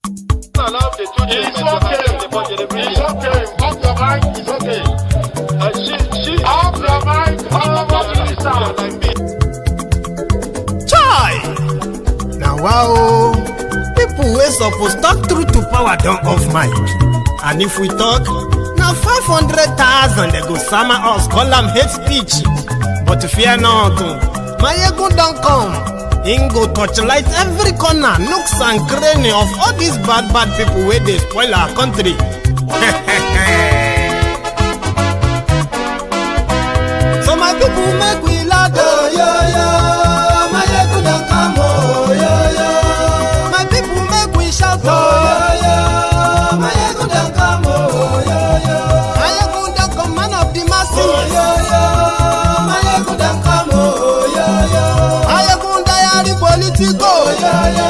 Allow the children It's okay. It's okay. Off your mind. It's okay. She Off your mind. Chai! Now wow, people wey suppose talk truth to power don off mic. And if we talk, na 500,000 they go sama us, call am hate speech. But fear not, Mayegun don come. Him go torchlight every corner, nooks and cranny of all these bad people wey dey spoil our country. So my people make we loud, oh yo yo. Mayegun don come, oh yo yo. My people make we shout, oh yo yo. Mayegun don come, oh yo yo. Mayegun don come, man of the masses, oh yo yo. Mayegun don come, oh yo yo. Mayegun diary politico, oh yo yo.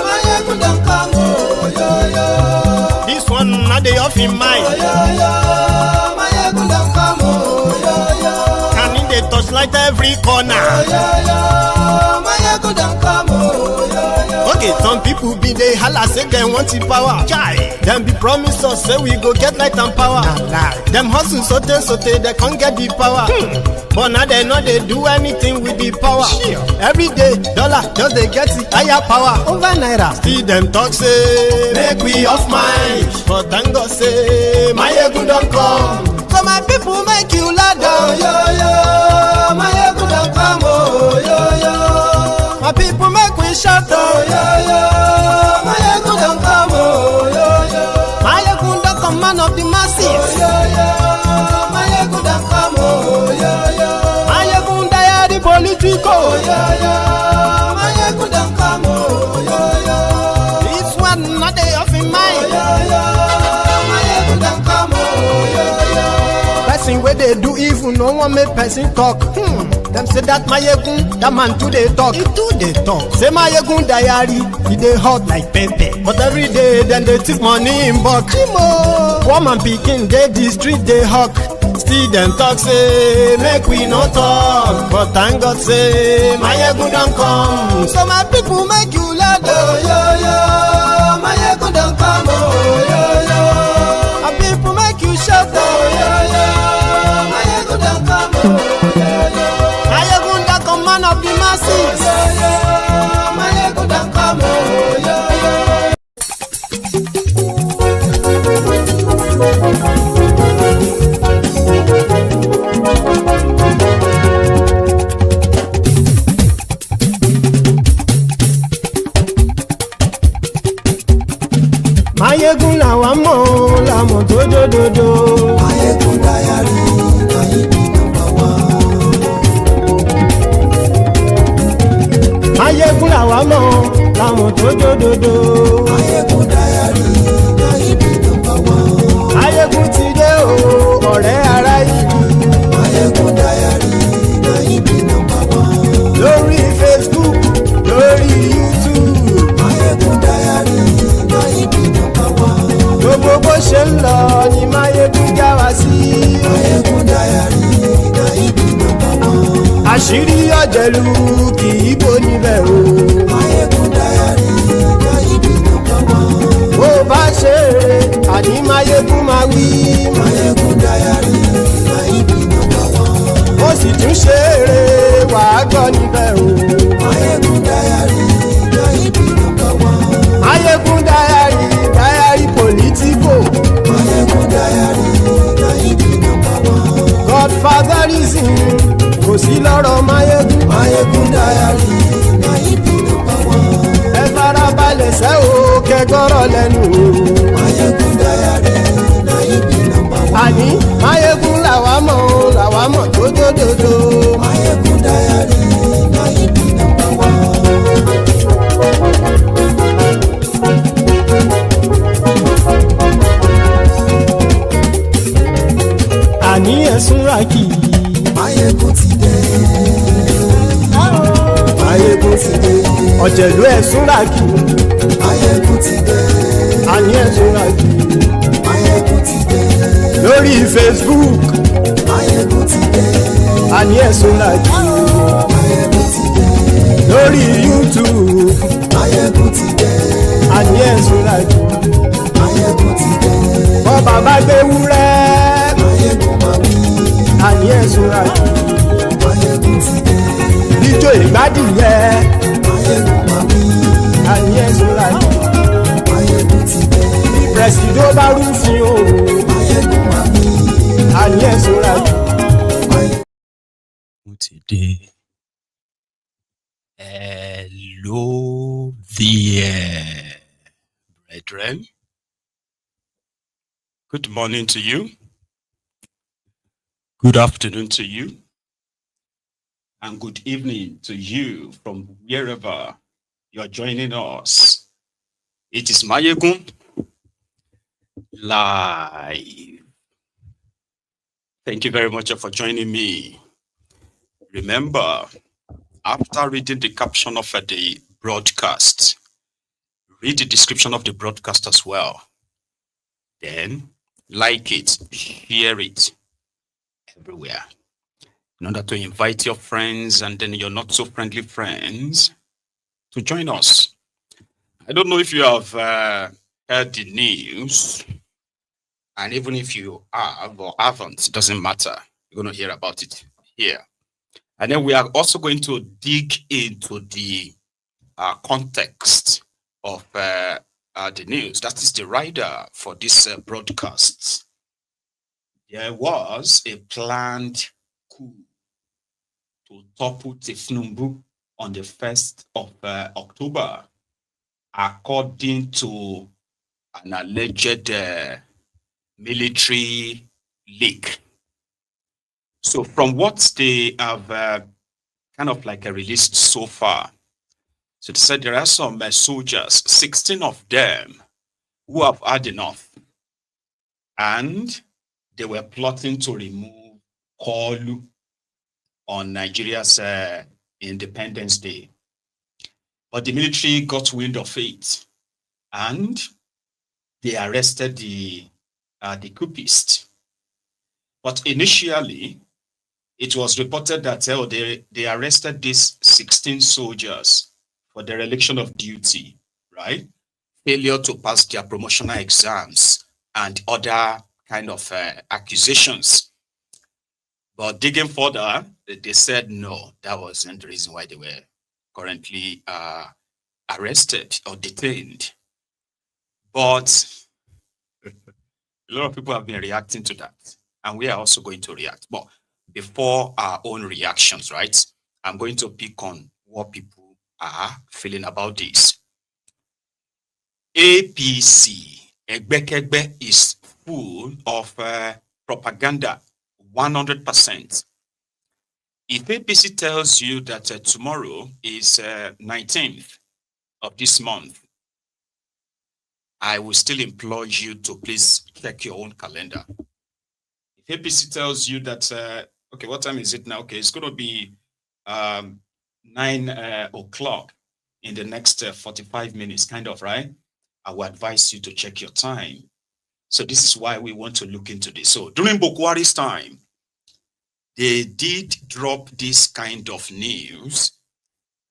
Mayegun don come, oh yo yo. This one na dey off in mind, oh yo yo. Mayegun don come, oh yo yo. And in dey touchlight every corner, oh yo yo. Mayegun don come, oh yo yo. Okay, some people be dey holla say dem want the power. Chai, dem be promise us say we go get light and power. Dem hustle sote they can't get the power. But now they know they do anything with the power. Every day, dollar just they get the higher power over naira. Still them talk say make we off mind. But thank God say Mayegun don come. So my people make you loud, oh yo yo. Mayegun don come, oh yo yo. My people make we shout, oh yo yo. Mayegun don come, oh yo yo. Mayegun don come, man of the masses, oh yo yo. Mayegun don come, oh yo yo. Mayegun diary politico, oh yo yo. Mayegun don come, oh yo yo. This one not dey off in mind, oh yo yo. Mayegun don come, oh yo yo. Person wey dey do evil no wan make person talk. Them say that Mayegun, that man too dey talk. He too dey talk. Say Mayegun diary, he dey hot like pepper. But every day, then they take money in bulk. Woman pikin dey the street dey hawk. Still them talk say make we no talk. But thank God say Mayegun don come. So my people make you loud, oh yo yo. Mayegun don come, oh yo yo. My people make you shout, oh yo yo. Mayegun don come, oh yo yo. Mayegun don come, man of the masses, oh yo yo. Mayegun don come, oh yo yo. Mayegun làwa mọ̀ làmọ̀ tó dòdòdò. Mayegun diary na him be number one. Mayegun làwa mọ̀ làmọ̀ tó dòdòdò. Mayegun diary na him be number one. Mayegun ti dé o ọ̀rẹ́ ara yìí. Mayegun diary na him be number one. Lórí Facebook, lórí YouTube. Mayegun diary na him be number one. Gbogbo bó ṣe ń lọ ni Mayegun já wa sí. Mayegun diary na him be number one. Àṣírí ọ̀jẹ̀lú kì í bò níbẹ̀ o. Mayegun diary na him be number one. Bó bá ṣe eré àní Mayegun máa wí. Mayegun diary na him be number one. Ó sì tún ṣe eré wàá gbọ́ níbẹ̀ o. Mayegun diary na him be number one. Mayegun diary politico. Mayegun diary na him be number one. Godfatherism kò sí lọ́rọ̀ Mayegun. Mayegun diary na him be number one. Ẹ farabalẹ̀ sẹ́ o kẹgọ́rọ̀ lẹ́nu o. Mayegun diary na him be number one. Àní Mayegun làwa mọ̀ tó dòdòdò. Mayegun diary na him be number one. Àní ẹ̀sùn ràkì. Mayegun ti dé. Mayegun ti dé. Ọ̀jẹ̀lú ẹ̀sùn ràkì. Mayegun ti dé. Àní ẹ̀sùn ràkì. Mayegun ti dé. Lórí Facebook. Mayegun ti dé. Àní ẹ̀sùn ràkì. Mayegun ti dé. Lórí YouTube. Mayegun ti dé. Àní ẹ̀sùn Sọ́lájú. Máyégún ti dé. Bọ́ bàbá gbé wúrẹ́. Máyégún máa wí. Àní ẹ̀ Sọ́lájú. Máyégún ti dé. Bíjó ìgbádìyẹ. Máyégún máa wí. Àní ẹ̀ Sọ́lájú. Máyégún ti dé. Presido bá rúfin o. Máyégún máa wí. Àní ẹ̀ Sọ́lájú. Máyégún ti dé. Hello there, brethren. Good morning to you. Good afternoon to you. And good evening to you from wherever you're joining us. It is Máyégún live. Thank you very much for joining me. Remember, after reading the caption of the broadcast, read the description of the broadcast as well. Then like it, share it everywhere in order to invite your friends and then your not so friendly friends to join us. I don't know if you have heard the news, and even if you have or haven't, it doesn't matter. You're going to hear about it here. And then we are also going to dig into the context of the news. That is the rider for this broadcast. There was a planned coup to topple Tinubu on the 1st of October, according to an alleged military leak. So from what they have kind of like released so far, so they said there are some soldiers, 16 of them, who have had enough. And they were plotting to remove Koolu on Nigeria's Independence Day. But the military got wind of it, and they arrested the coupists. But initially, it was reported that they arrested these 16 soldiers for dereliction of duty, right? Failure to pass their promotional exams and other kind of accusations. But digging further, they said no, that wasn't the reason why they were currently arrested or detained. But a lot of people have been reacting to that, and we are also going to react. But before our own reactions, right, I'm going to pick on what people are feeling about this. APC, Egbekegbe, is full of propaganda, 100%. If APC tells you that tomorrow is 19th of this month, I will still implore you to please check your own calendar. If APC tells you that, okay, what time is it now? Okay, it's going to be 9 o'clock in the next 45 minutes, kind of, right? I will advise you to check your time. So this is why we want to look into this. So during Bukwari's time, they did drop this kind of news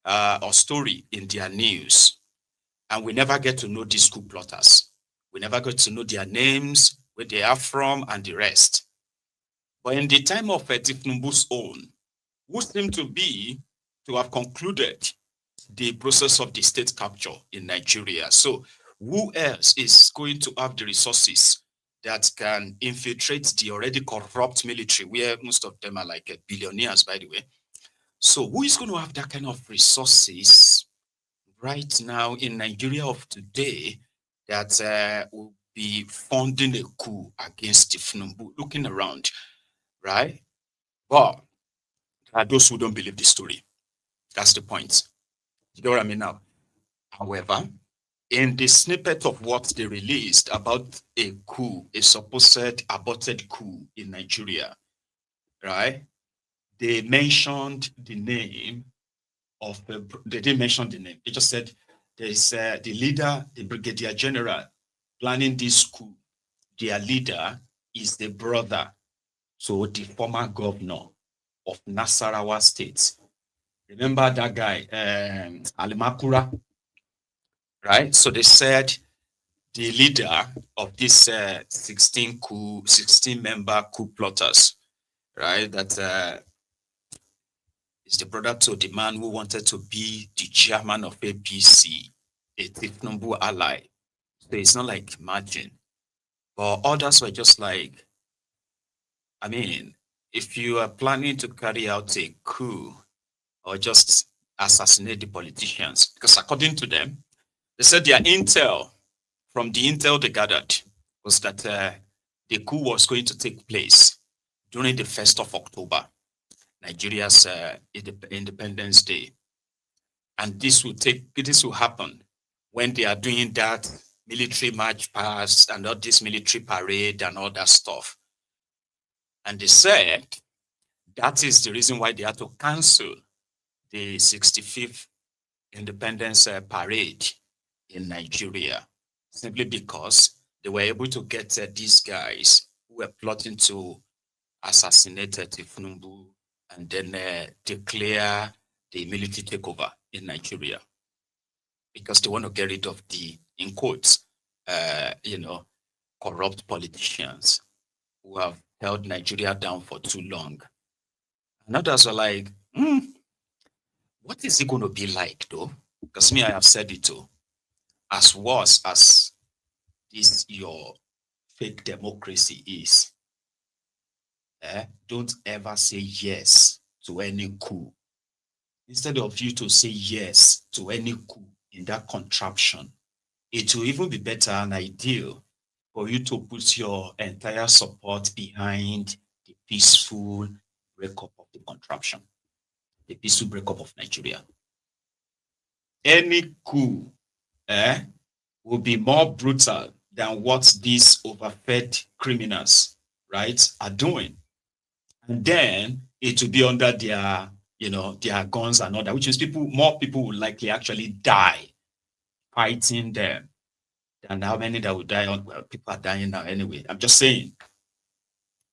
or story in their news. And we never get to know these coup plotters. We never get to know their names, where they are from, and the rest. But in the time of Tinubu's own, who seemed to have concluded the process of the state capture in Nigeria. So who else is going to have the resources that can infiltrate the already corrupt military, where most of them are like billionaires, by the way? So who is going to have that kind of resources right now in Nigeria of today that will be funding a coup against Tinubu? Looking around, right? But there are those who don't believe the story. That's the point. You know what I mean now? However, in the snippet of what they released about a coup, a supposed aborted coup in Nigeria, right? They mentioned the name of they didn't mention the name. They just said there's the leader, the Brigadier General planning this coup. Their leader is the brother, so the former governor of Nasarawa State. Remember that guy, Alimakura, right? So they said the leader of this 16 member coup plotters, right? That is the brother to the man who wanted to be the chairman of APC, a Tinubu ally. So it's not like imagine. But others were just like, I mean, if you are planning to carry out a coup or just assassinate the politicians, because according to them, they said their intel, from the intel they gathered, was that the coup was going to take place during the 1st of October, Nigeria's Independence Day. And this will happen when they are doing that military march past and all this military parade and all that stuff. And they said that is the reason why they had to cancel the 65th Independence Parade in Nigeria, simply because they were able to get these guys who were plotting to assassinate Tinubu and then declare the military takeover in Nigeria, because they want to get rid of the, in quotes, corrupt politicians who have held Nigeria down for too long. And others were like, what is it going to be like though? Because me, I have said it too. As worse as this your fake democracy is, don't ever say yes to any coup. Instead of you to say yes to any coup in that contraption, it will even be better and ideal for you to put your entire support behind the peaceful breakup of the contraption, the peaceful breakup of Nigeria. Any coup will be more brutal than what these overfed criminals, right, are doing. And then it will be under their, their guns and all that, which means more people will likely actually die fighting them than how many that will die on. Well, people are dying now anyway. I'm just saying.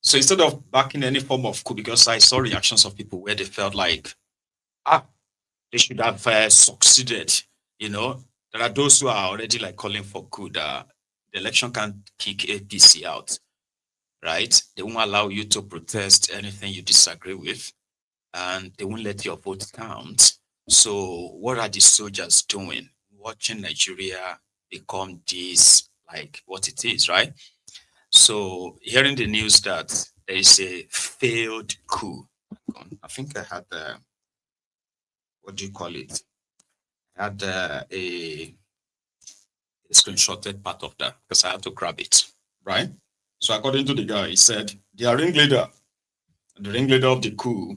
So instead of backing any form of coup, because I saw reactions of people where they felt like, they should have succeeded. There are those who are already like calling for coup. The election can't kick APC out, right? They won't allow you to protest anything you disagree with, and they won't let your vote count. So what are the soldiers doing? Watching Nigeria become this, like what it is, right? So hearing the news that there is a failed coup, I think I had what do you call it? I had a screenshotted part of that because I had to grab it, right? So according to the guy, he said the ringleader of the coup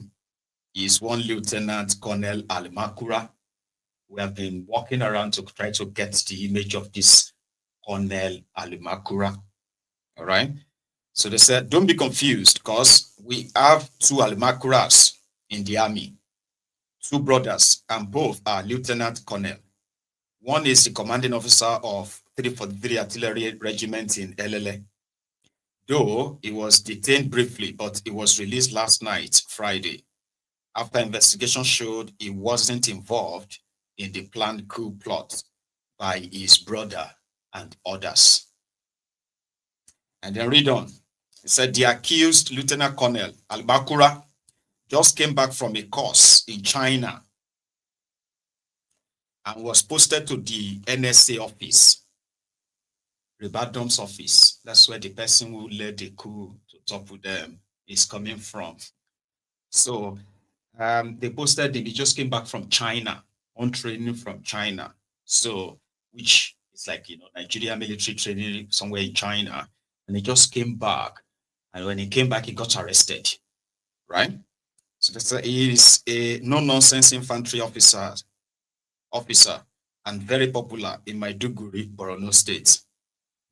is one Lieutenant Colonel Alimakura. We have been walking around to try to get the image of this Colonel Alimakura. All right. So they said, don't be confused, because we have two Alimakuras in the army, two brothers, and both are Lieutenant Colonel. One is the commanding officer of 343 Artillery Regiment in Elele. Though he was detained briefly, but he was released last night, Friday, after investigation showed he wasn't involved in the planned coup plot by his brother and others. And then read on. It said the accused Lieutenant Colonel Al-Bakura just came back from a course in China and was posted to the NSA office, Ribadom's office. That's where the person who led the coup to topple them is coming from. So they posted him. He just came back from China, on training from China. So, which is like, Nigeria military training somewhere in China. And he just came back. And when he came back, he got arrested, right? So he is a no-nonsense infantry officer and very popular in Maiduguri, Borno State.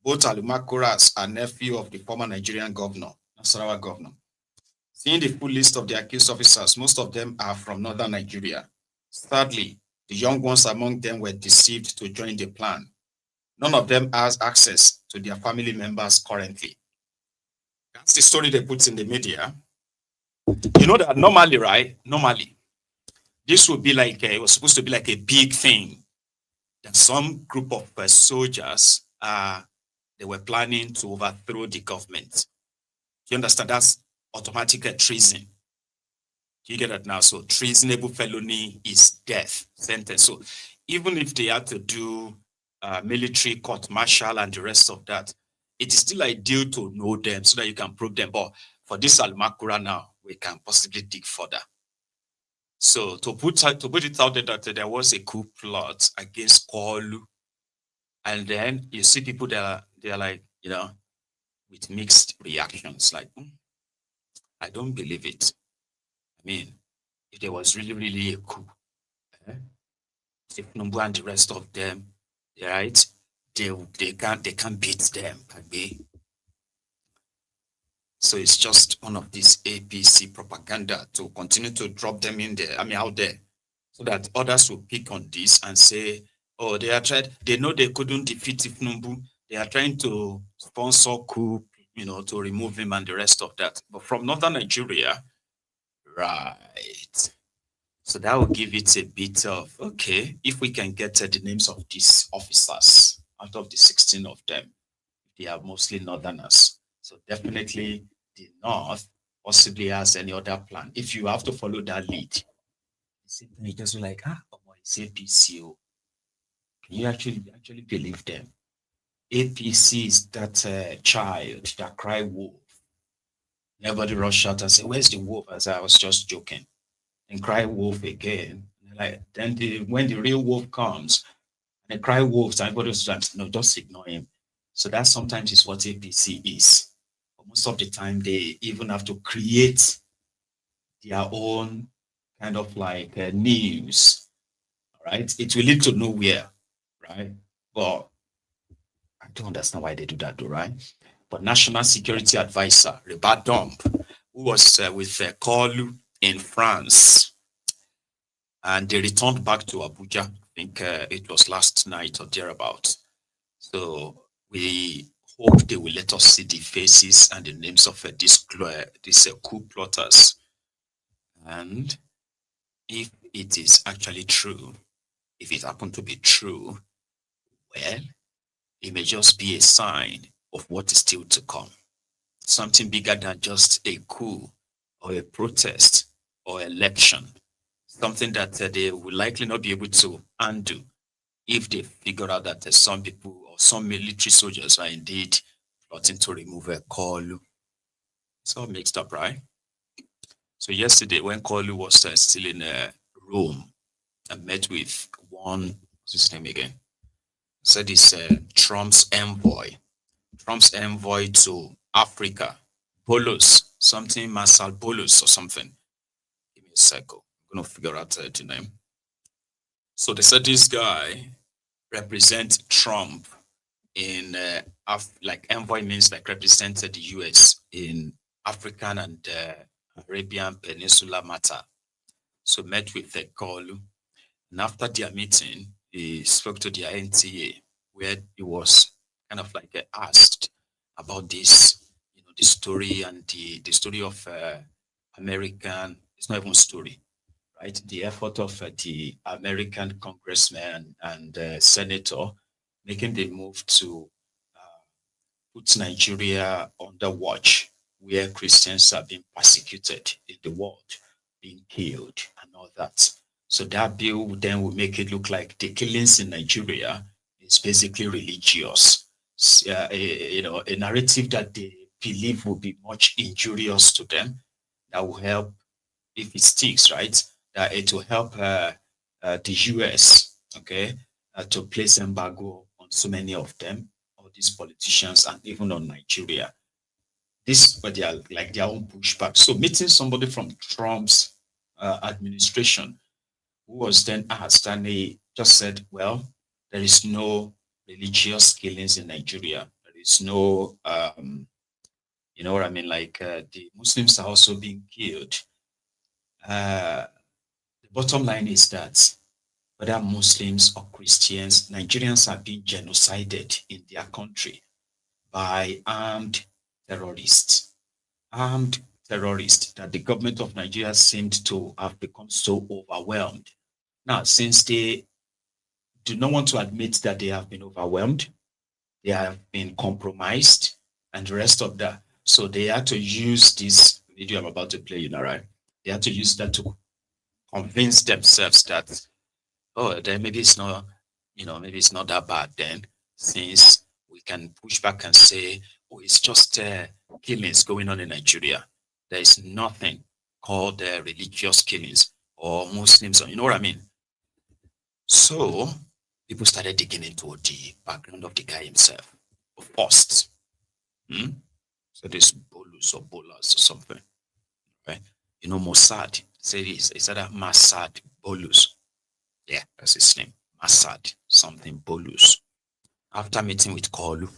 Both Alumakuras are nephew of the former Nigerian governor, Nasarawa governor. Seeing the full list of the accused officers, most of them are from northern Nigeria. Sadly, the young ones among them were deceived to join the plan. None of them has access to their family members currently. That's the story they put in the media. You know that normally, right? Normally, this would be like, it was supposed to be like a big thing that some group of soldiers they were planning to overthrow the government. Do you understand? That's automatic treason. Do you get that now? So treasonable felony is death sentence. So even if they had to do military court martial and the rest of that, it is still ideal to know them so that you can probe them. But for this Almakura now, we can possibly dig further. So to put it out there that there was a coup plot against Koolu, and then you see people that they're like, with mixed reactions, like, I don't believe it. I mean, if there was really a coup, if Numbu and the rest of them, right, they can't beat them, can they? So it's just one of these APC propaganda to continue to drop them out there, so that others will pick on this and say, oh, they know they couldn't defeat Numbu. They are trying to sponsor coup, to remove him and the rest of that. But from northern Nigeria, right. So that will give it a bit of, okay, if we can get the names of these officers out of the 16 of them, they are mostly northerners. So definitely the North possibly has any other plan. If you have to follow that lead, you just like, it's APC. Can you actually believe them? APC is that child that cry wolf. Everybody rush out and say, where's the wolf? As I was just joking. And cry wolf again. Then when the real wolf comes, and they cry wolves, everybody was like, no, just ignore him. So that sometimes is what APC is. But most of the time, they even have to create their own kind of like news. Right? It will lead to nowhere, right? But I don't understand why they do that, though, right? But National Security Advisor Ribadom, who was with Koolu in France, and they returned back to Abuja. I think it was last night or thereabout. So we hope they will let us see the faces and the names of these coup plotters. And if it is actually true, if it happened to be true, well, it may just be a sign of what is still to come. Something bigger than just a coup or a protest or election. Something that they will likely not be able to undo if they figure out that some people or some military soldiers are indeed plotting to remove a Koolu. It's all mixed up, right? So yesterday, when Koolu was still in Rome, I met with what's his name again? Said it's Trump's envoy to Africa, Bolos, something Marcel Bolos or something. Give me a second. I'm going to figure out the name. So they said this guy represents Trump in, like envoy means like represented the US in African and Arabian Peninsula matter. So met with Koolu. And after their meeting, he spoke to their NTA, where he was kind of like asked about this, the story and the story of American, it's not even a story, right? The effort of the American congressman and senator making the move to put Nigeria under watch, where Christians are being persecuted in the world, being killed and all that. So that bill then will make it look like the killings in Nigeria is basically religious. A narrative that they believe will be much injurious to them, that will help, if it sticks, right, that it will help the US, okay, to place embargo on so many of them, all these politicians, and even on Nigeria. This, but they are like their own pushback. So meeting somebody from Trump's administration, who was then asked, and he just said, well, there is no religious killings in Nigeria. There is no, you know what I mean? Like the Muslims are also being killed. The bottom line is that whether Muslims or Christians, Nigerians are being genocided in their country by armed terrorists. Armed terrorists that the government of Nigeria seemed to have become so overwhelmed. Now, since they do not want to admit that they have been overwhelmed, they have been compromised, and the rest of that. So they had to use this video I'm about to play, you know, right? They had to use that to convince themselves that, oh, then maybe it's not, maybe it's not that bad then, since we can push back and say, oh, it's just killings going on in Nigeria. There is nothing called religious killings or Muslims, or you know what I mean? So people started digging into the background of the guy himself first. So this bolus or bolas or something, right? You know, Mossad, say it's either Mossad Bolus. Yeah, that's his name. Mossad, something Bolus. After meeting with Koolu.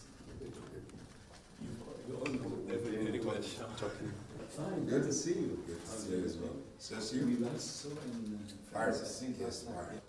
Fine, good to see you. Good to see you as well. So see you. We last saw in Paris. Yes, Paris.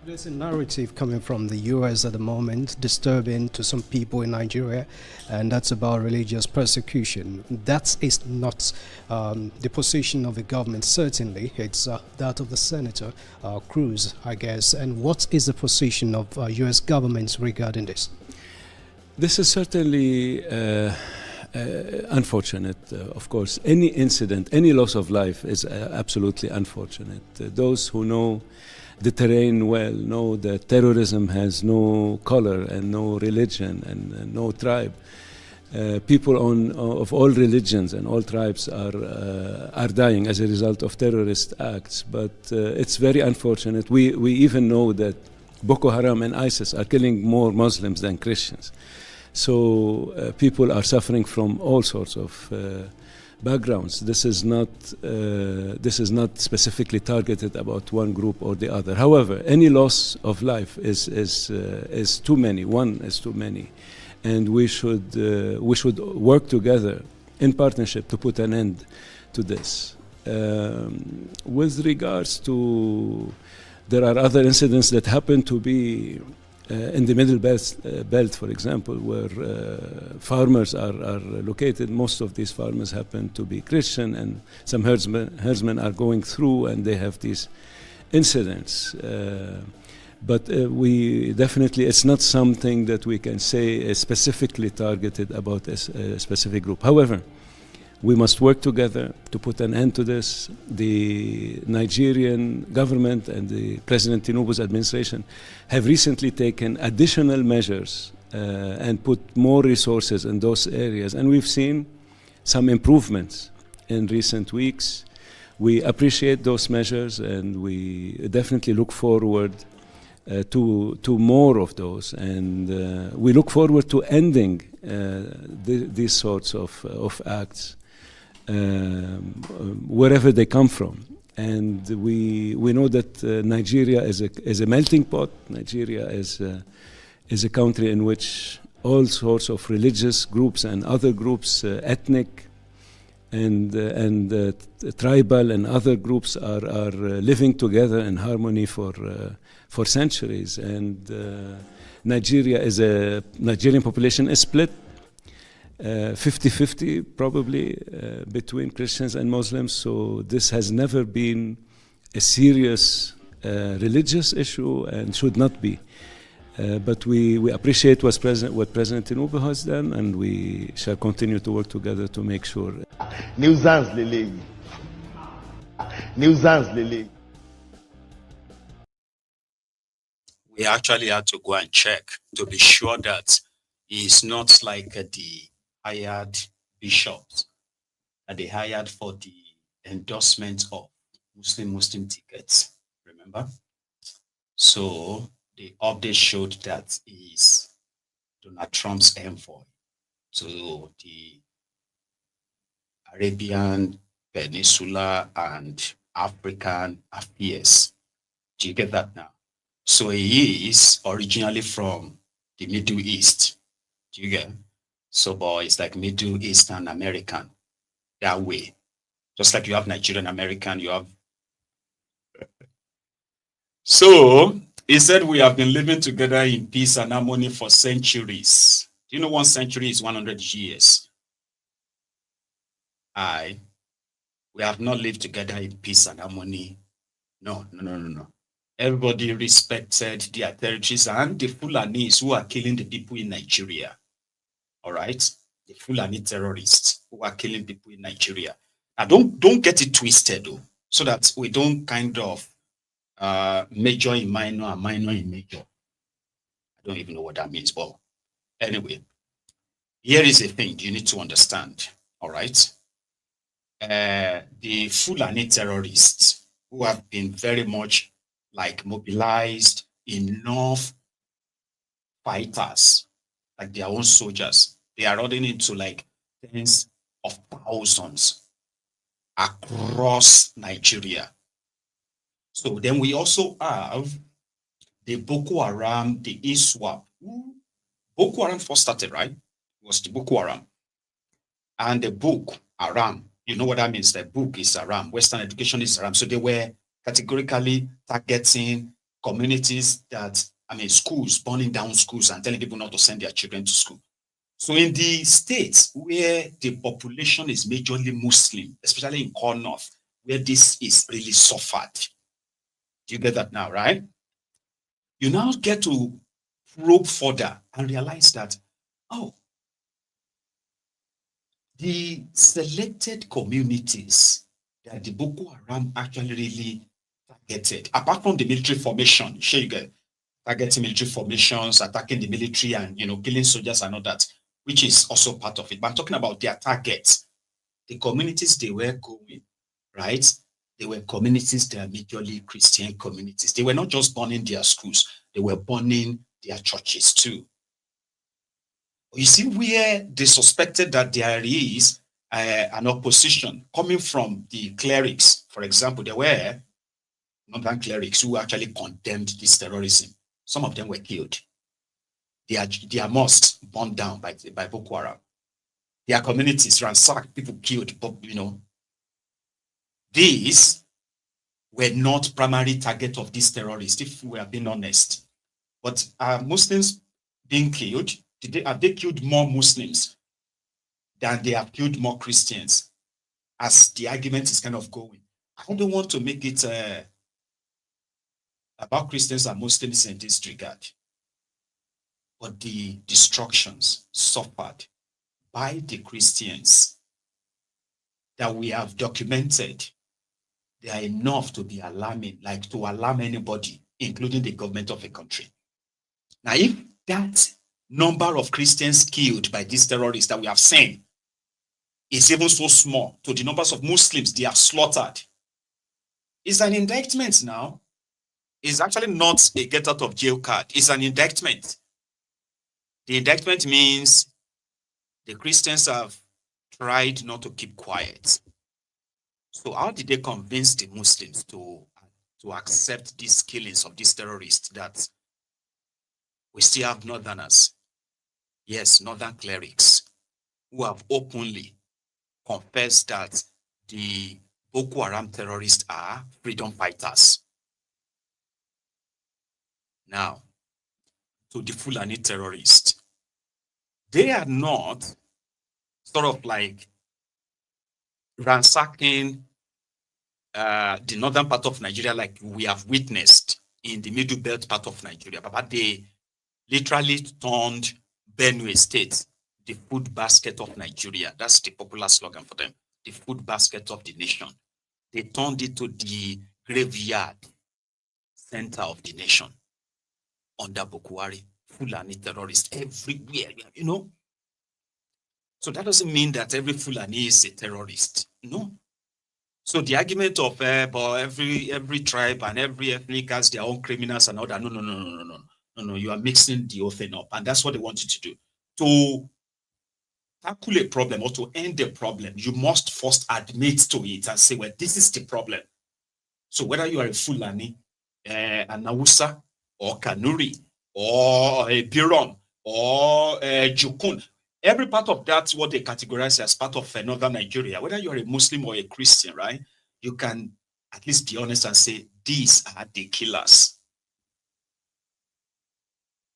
There's a narrative coming from the US at the moment, disturbing to some people in Nigeria, and that's about religious persecution. That is not the position of the government, certainly. It's that of the Senator, Cruz, I guess. And what is the position of US government regarding this? This is certainly unfortunate, of course. Any incident, any loss of life is absolutely unfortunate. Those who know the terrain well know that terrorism has no color and no religion and no tribe. People of all religions and all tribes are dying as a result of terrorist acts. But it's very unfortunate. We even know that Boko Haram and ISIS are killing more Muslims than Christians. So people are suffering from all sorts of backgrounds. This is not specifically targeted about one group or the other. However, any loss of life is too many. One is too many, and we should work together in partnership to put an end to this. With regards to, there are other incidents that happen to be in the Middle Belt, for example, where farmers are located. Most of these farmers happen to be Christian, and some herdsmen are going through and they have these incidents. But we definitely, it's not something that we can say is specifically targeted about a specific group. However, we must work together to put an end to this. The Nigerian government and the President Tinubu's administration have recently taken additional measures and put more resources in those areas. And we've seen some improvements in recent weeks. We appreciate those measures, and we definitely look forward to more of those. And we look forward to ending these sorts of acts. Wherever they come from, and we know that Nigeria is a melting pot. Nigeria is a country in which all sorts of religious groups and other groups, ethnic and tribal and other groups are living together in harmony for centuries. And Nigerian population is split 50-50 probably between Christians and Muslims. So this has never been a serious religious issue and should not be. But we appreciate what President Tinubu has done, and we shall continue to work together to make sure. We actually had to go and check to be sure that it's not like the hired bishops that they hired for the endorsement of Muslim tickets, remember? So the update showed that is Donald Trump's envoy to the Arabian Peninsula and African affairs. Do you get that now? So he is originally from the Middle East. Do you get? So, but it's like Middle Eastern American that way. Just like you have Nigerian American, you have. So he said we have been living together in peace and harmony for centuries. Do you know 1 century is 100 years? We have not lived together in peace and harmony. No. Everybody respected their territories and the Fulanis who are killing the people in Nigeria. All right? The Fulani terrorists who are killing people in Nigeria. Now, don't get it twisted, though, so that we don't kind of major in minor and minor in major. I don't even know what that means, but anyway, here is a thing you need to understand. All right? The Fulani terrorists who have been very much like mobilized, enough fighters, like their own soldiers. They are running into like tens of thousands across Nigeria. So then we also have the Boko Haram, the ISWAP. Boko Haram first started, right? It was the Boko Haram. And the Boko Haram, you know what that means? The book is Haram. Western education is Haram. So they were categorically targeting communities that, schools, burning down schools and telling people not to send their children to school. So in the states where the population is majorly Muslim, especially in Core North, where this is really suffered. Do you get that now, right? You now get to probe further and realize that, the selected communities that the Boko Haram actually really targeted, apart from the military formation, sure you get targeting military formations, attacking the military and, killing soldiers and all that, which is also part of it. But I'm talking about their targets, the communities they were going, right? They were communities that are majorly Christian communities. They were not just burning their schools, they were burning their churches too. You see where they suspected that there is an opposition coming from the clerics. For example, there were northern clerics who actually condemned this terrorism. Some of them were killed. Their mosques burned down by Boko Haram. Their communities ransacked, people killed. But, these were not primary target of these terrorists, if we are being honest. But are Muslims being killed? Have they killed more Muslims than they have killed more Christians? As the argument is kind of going. I don't want to make it about Christians and Muslims in this regard. But the destructions suffered by the Christians that we have documented, they are enough to be alarming, like to alarm anybody, including the government of a country. Now, if that number of Christians killed by these terrorists that we have seen is even so small to the numbers of Muslims they have slaughtered, it's an indictment now. It's actually not a get out of jail card. It's an indictment. The indictment means the Christians have tried not to keep quiet. So how did they convince the Muslims to accept these killings of these terrorists that we still have northerners? Yes, northern clerics who have openly confessed that the Boko Haram terrorists are freedom fighters. Now, to the Fulani terrorists, they are not sort of like ransacking the northern part of Nigeria like we have witnessed in the middle belt part of Nigeria, but they literally turned Benue State the food basket of Nigeria. That's the popular slogan for them, the food basket of the nation. They turned it to the graveyard center of the nation under Boko Haram, Fulani terrorists everywhere, So that doesn't mean that every Fulani is a terrorist. No. So the argument of but every tribe and every ethnic has their own criminals and all that. No. You are mixing the whole thing up, and that's what they want you to do. To tackle a problem or to end the problem, you must first admit to it and say, well, this is the problem. So whether you are a Fulani, an Hausa, or Kanuri, or a Birom, or Jukun. Every part of that's what they categorize as part of northern Nigeria. Whether you're a Muslim or a Christian, right? You can at least be honest and say, these are the killers.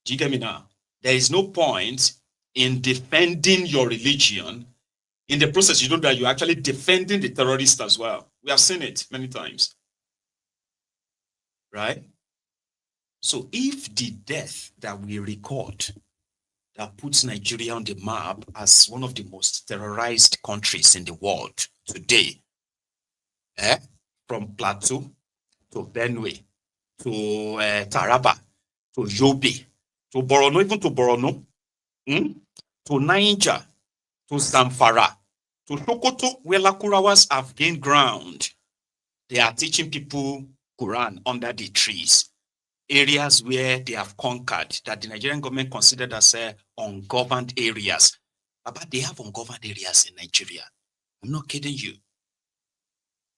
Do you get me now? There is no point in defending your religion. In the process, you know that you're actually defending the terrorists as well. We have seen it many times. Right? So if the death that we record that puts Nigeria on the map as one of the most terrorized countries in the world today, from Plateau to Benue to Taraba to Yobe to Borno, even to Borno, to Niger, to Zamfara, to Sokoto, where Lakurawas have gained ground. They are teaching people Quran under the trees. Areas where they have conquered, that the Nigerian government considered as ungoverned areas. But they have ungoverned areas in Nigeria. I'm not kidding you.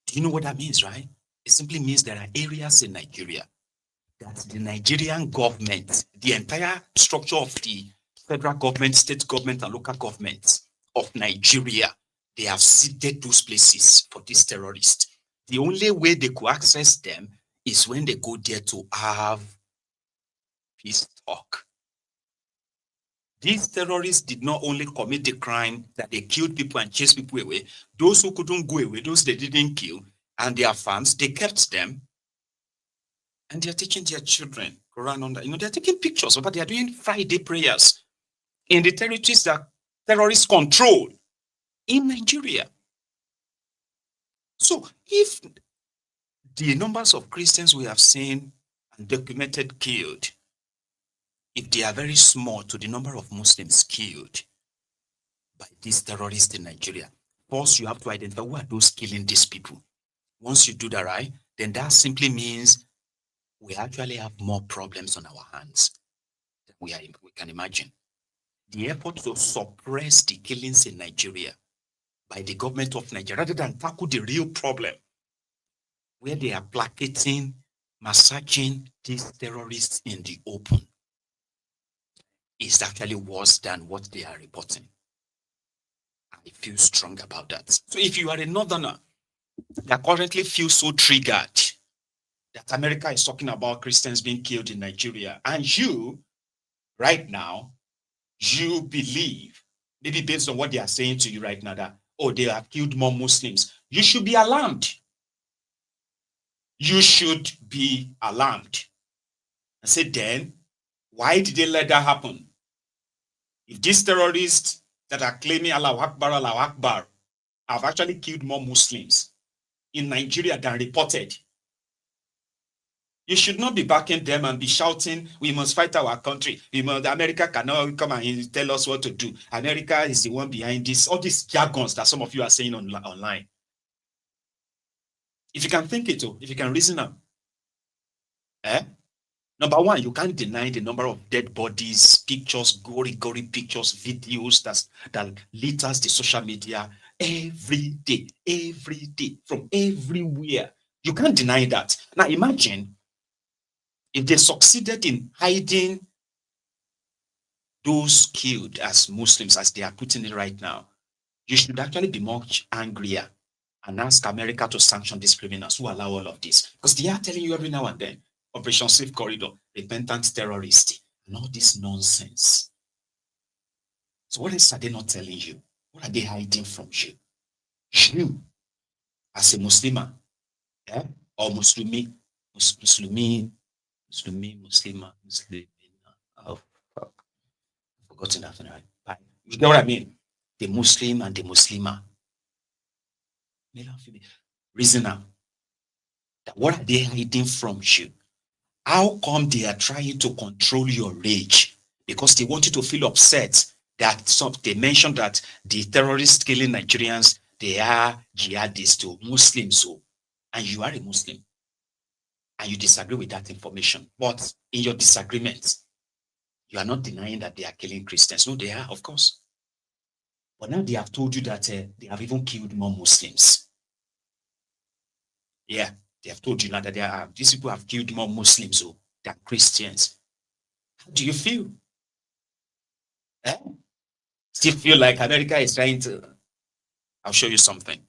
Do you know what that means, right? It simply means there are areas in Nigeria that the Nigerian government, the entire structure of the federal government, state government, and local governments of Nigeria, they have seeded those places for these terrorists. The only way they could access them is when they go there to have peace talk. These terrorists did not only commit the crime that they killed people and chased people away. Those who couldn't go away, those they didn't kill, and their farms, they kept them. And they're teaching their children Quran on that. They're taking pictures of what they are doing Friday prayers in the territories that terrorists control in Nigeria. So if the numbers of Christians we have seen and documented killed, if they are very small to the number of Muslims killed by these terrorists in Nigeria, first you have to identify who are those killing these people. Once you do that, right, then that simply means we actually have more problems on our hands than we can imagine. The effort to suppress the killings in Nigeria by the government of Nigeria, rather than tackle the real problem, where they are placating, massacring these terrorists in the open, is actually worse than what they are reporting. I feel strong about that. So if you are a northerner that currently feels so triggered that America is talking about Christians being killed in Nigeria, and you, right now, you believe, maybe based on what they are saying to you right now, that, oh, they have killed more Muslims, you should be alarmed. You should be alarmed. I said, then, why did they let that happen? If these terrorists that are claiming Allahu Akbar, have actually killed more Muslims in Nigeria than reported, you should not be backing them and be shouting, we must fight our country. America cannot come and tell us what to do. America is the one behind this, all these jargons that some of you are saying online. If you can think it, if you can reason them. Number one, you can't deny the number of dead bodies, pictures, gory pictures, videos that litters the social media every day, from everywhere. You can't deny that. Now imagine if they succeeded in hiding those killed as Muslims, as they are putting it right now. You should actually be much angrier and ask America to sanction these criminals who allow all of this. Because they are telling you every now and then, Operation Safe Corridor, repentant terrorists, and all this nonsense. So what else are they not telling you? What are they hiding from you? You, as a Muslimah, or Muslimi, oh, fuck. I've forgotten that. Right? You get what I mean? The Muslim and the Muslimah. Reason now. What are they hiding from you? How come they are trying to control your rage? Because they want you to feel upset that they mentioned that the terrorists killing Nigerians, they are jihadists to Muslims. And you are a Muslim. And you disagree with that information. But in your disagreement, you are not denying that they are killing Christians. No, they are, of course. But now they have told you that they have even killed more Muslims. Yeah, they have told you now that these people have killed more Muslims than Christians. How do you feel? Still feel like America is trying to... I'll show you something.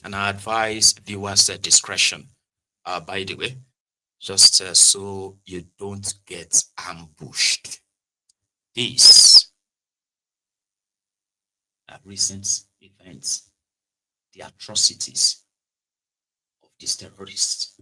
And I advise viewers discretion, by the way, just so you don't get ambushed. These are recent events, the atrocities of these terrorists.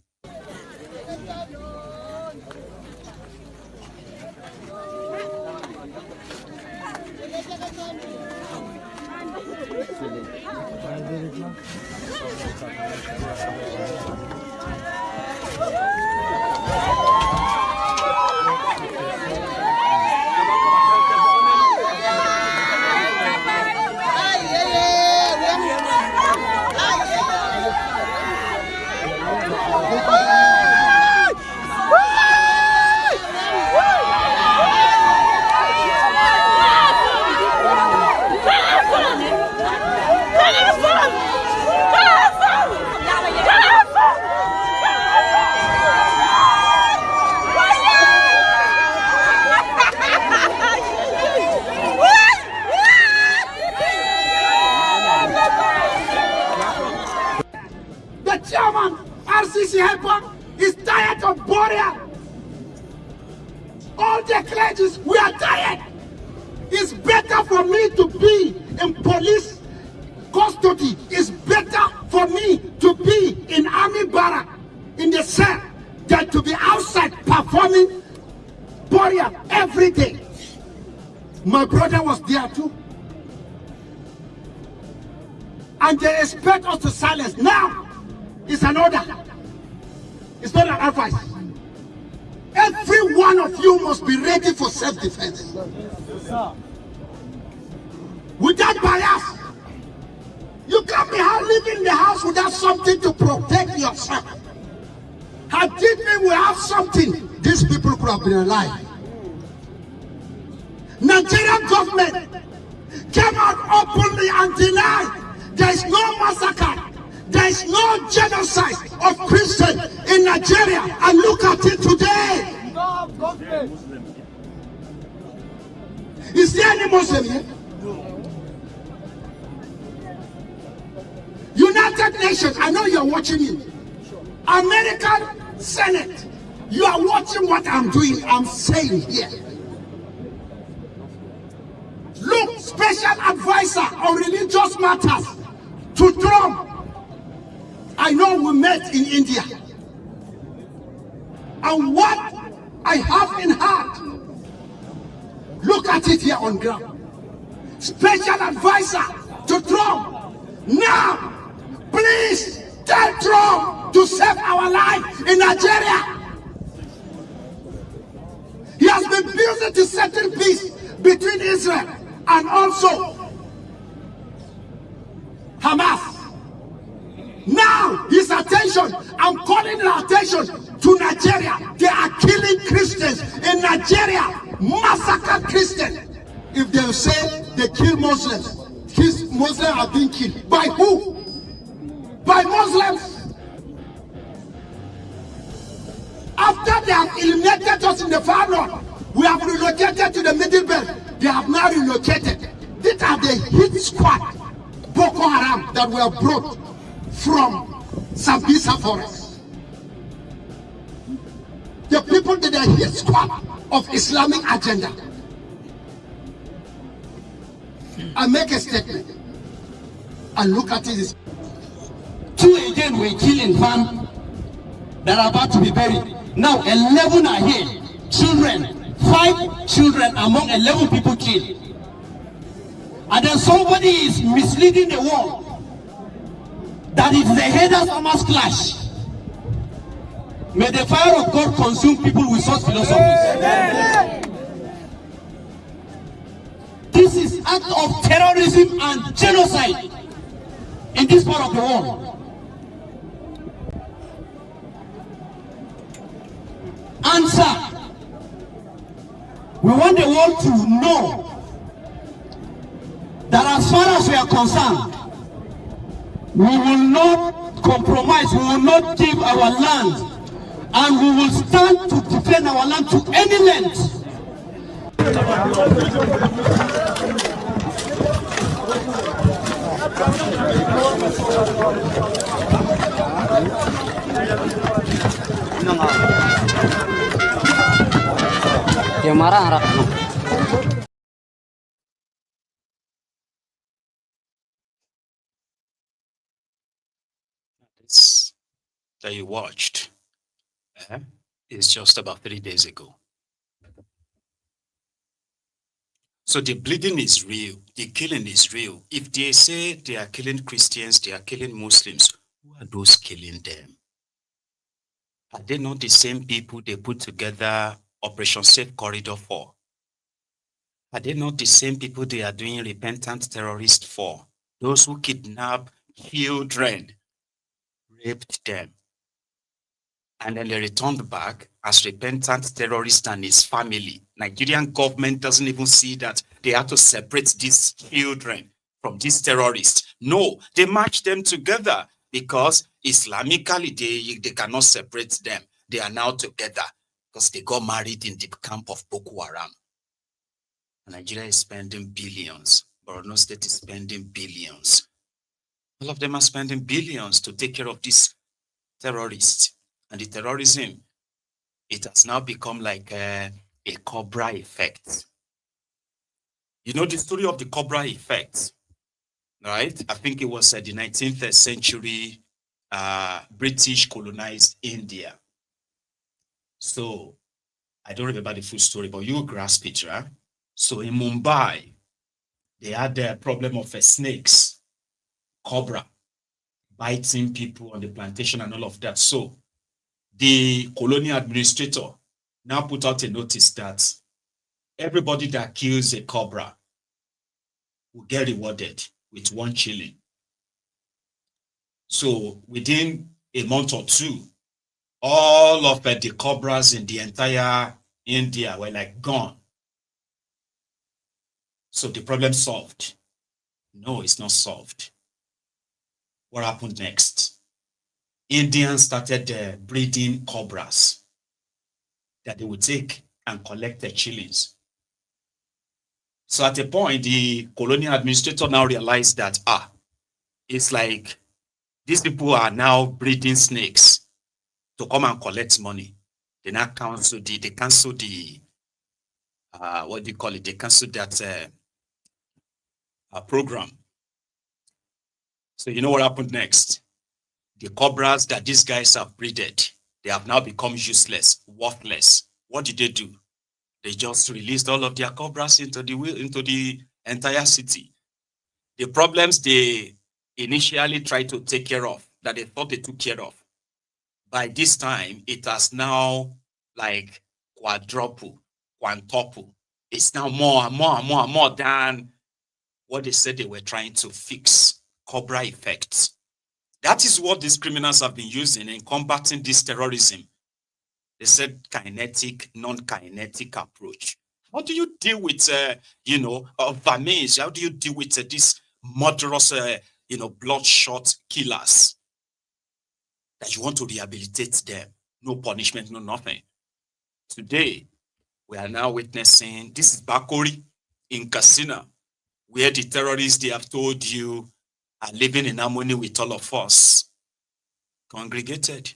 Is tired of Boria. All the clergies, we are tired. It's better for me to be in police custody. It's better for me to be in army barrack in the cell than to be outside performing Boria every day. My brother was there too. And they expect us to silence. Now, it's an order. It's not an advice. Every one of you must be ready for self-defense. Without bias. You can't be living in the house without something to protect yourself. Had we have something, these people could have been alive. Nigerian government came out openly and denied there is no massacre. There is no genocide of Christians in Nigeria, and look at it today. Is there any Muslim here? United Nations, I know you're watching it. American Senate, you are watching what I'm doing, I'm saying here. Look, special advisor on religious matters to Trump. I know we met in India. And what I have in heart, look at it here on ground. Special advisor to Trump. Now, please tell Trump to save our life in Nigeria. He has been building to settle peace between Israel and also Hamas. Now, his attention, I'm calling the attention to Nigeria. They are killing Christians in Nigeria, massacre Christians. If they say they kill Muslims, Muslims are being killed. By who? By Muslims. After they have eliminated us in the far north, we have relocated to the middle belt. They have now relocated. These are the hit squad, Boko Haram, that were brought from Sambisa forest. The people that are hit squad of Islamic agenda. I make a statement and look at it. 2 again were killed in farm that are about to be buried. Now 11 are here. Children, 5 children among 11 people killed. And then somebody is misleading the world that it's the headers Hamas clash. May the fire of God consume people with such philosophies. This is act of terrorism and genocide in this part of the world. Answer. We want the world to know that as far as we are concerned, we will not compromise, we will not give our land, and we will stand to defend our land to any length. This that you watched is just about 3 days ago. So the bleeding is real, the killing is real. If they say they are killing Christians, they are killing Muslims, who are those killing them? Are they not the same people they put together Operation Safe Corridor for? Are they not the same people they are doing repentant terrorists for? Those who kidnap children, raped them, and then they returned back as repentant terrorists and his family. Nigerian government doesn't even see that they have to separate these children from these terrorists. No, they match them together because Islamically they cannot separate them. They are now together because they got married in the camp of Boko Haram. Nigeria is spending billions. Borno State is spending billions. All of them are spending billions to take care of these terrorists. And the terrorism, it has now become like a Cobra effect. You know the story of the Cobra effect, right? I think it was the 19th century British colonized India. So I don't remember the full story, but you grasp it, right? So in Mumbai, they had the problem of snakes, cobra, biting people on the plantation and all of that. So the colonial administrator now put out a notice that everybody that kills a cobra will get rewarded with 1 shilling. So within a month or two, all of the cobras in the entire India were like gone. So the problem solved? No, it's not solved. What happened next? Indians started breeding cobras that they would take and collect the shillings. So at a point, the colonial administrator now realized that, it's like these people are now breeding snakes to come and collect money. They now cancel the what do you call it? They canceled that program. So you know what happened next? The cobras that these guys have breeded, they have now become useless, worthless. What did they do? They just released all of their cobras into the entire city. The problems they initially tried to take care of, that they thought they took care of, by this time, it has now like quadruple. It's now more than what they said they were trying to fix. Cobra effects. That is what these criminals have been using in combating this terrorism. They said kinetic, non-kinetic approach. How do you deal with, vermins? How do you deal with these murderous, bloodshot killers? That you want to rehabilitate them. No punishment, no nothing. Today, we are now witnessing, this is Bakori in Katsina, where the terrorists, they have told you, are living in harmony with all of us, congregated.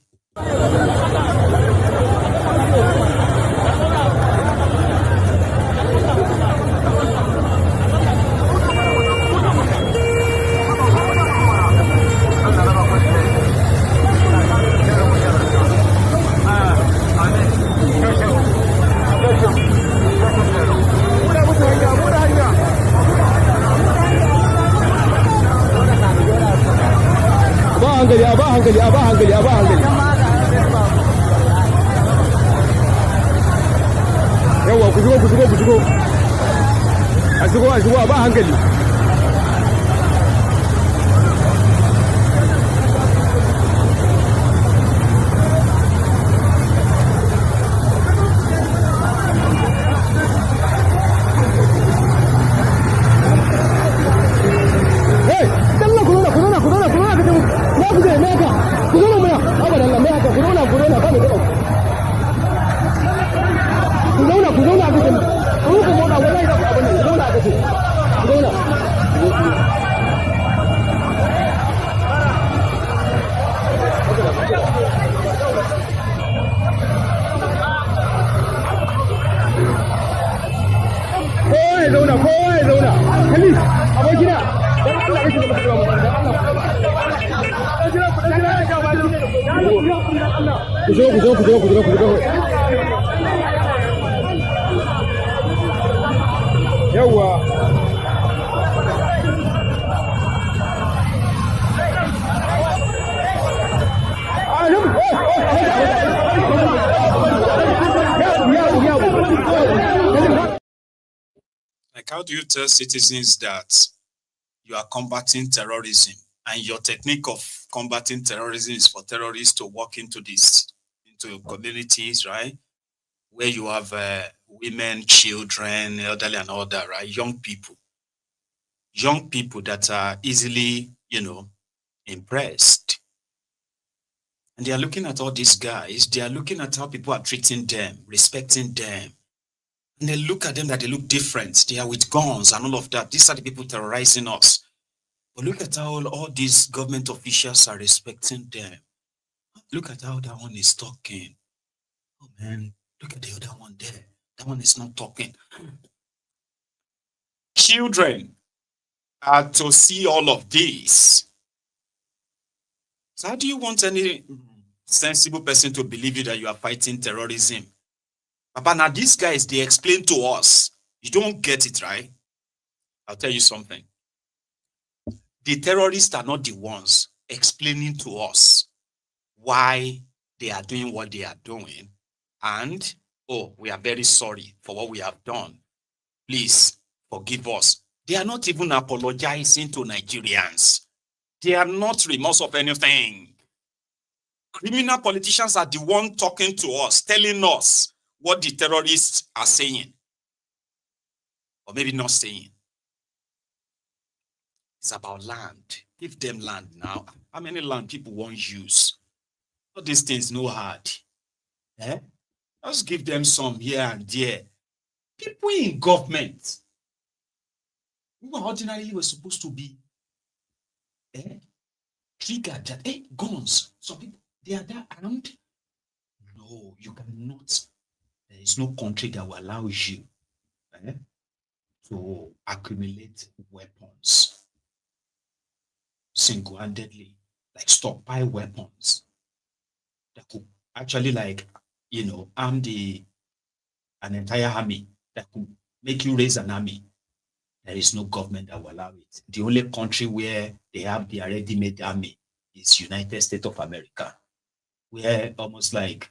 hankali yawa ku shigo a shigo a ba hankali ku zauna Kowa ya zauna, kowa ya zauna. Kalli, abokina. Dan Allah ya shiga mutum ba dan Allah. Ku zo. Yawwa. Like, how do you tell citizens that you are combating terrorism and your technique of combating terrorism is for terrorists to walk into communities, right? Where you have women, children, elderly and all that, right? Young people that are easily, impressed. And they are looking at all these guys. They are looking at how people are treating them, respecting them. And they look at them that they look different. They are with guns and all of that. These are the people terrorizing us. But look at how all these government officials are respecting them. Look at how that one is talking. Oh man, look at the other one there. That one is not talking. Children are to see all of this. So how do you want any sensible person to believe you that you are fighting terrorism? But now these guys, they explain to us. You don't get it, right? I'll tell you something. The terrorists are not the ones explaining to us why they are doing what they are doing. And, oh, we are very sorry for what we have done. Please forgive us. They are not even apologizing to Nigerians. They are not remorse of anything. Criminal politicians are the one talking to us, telling us what the terrorists are saying. Or maybe not saying. It's about land. Give them land now. How many land people won't use? All these things no hard. Just give them some here and there. People in government who ordinarily were supposed to be triggered that, guns. Some people, they are that armed. No, you cannot. There is no country that will allow you to accumulate weapons single-handedly, like stockpile weapons that could actually, arm an entire army, that could make you raise an army. There is no government that will allow it. The only country where they have the ready-made army is United States of America, where almost like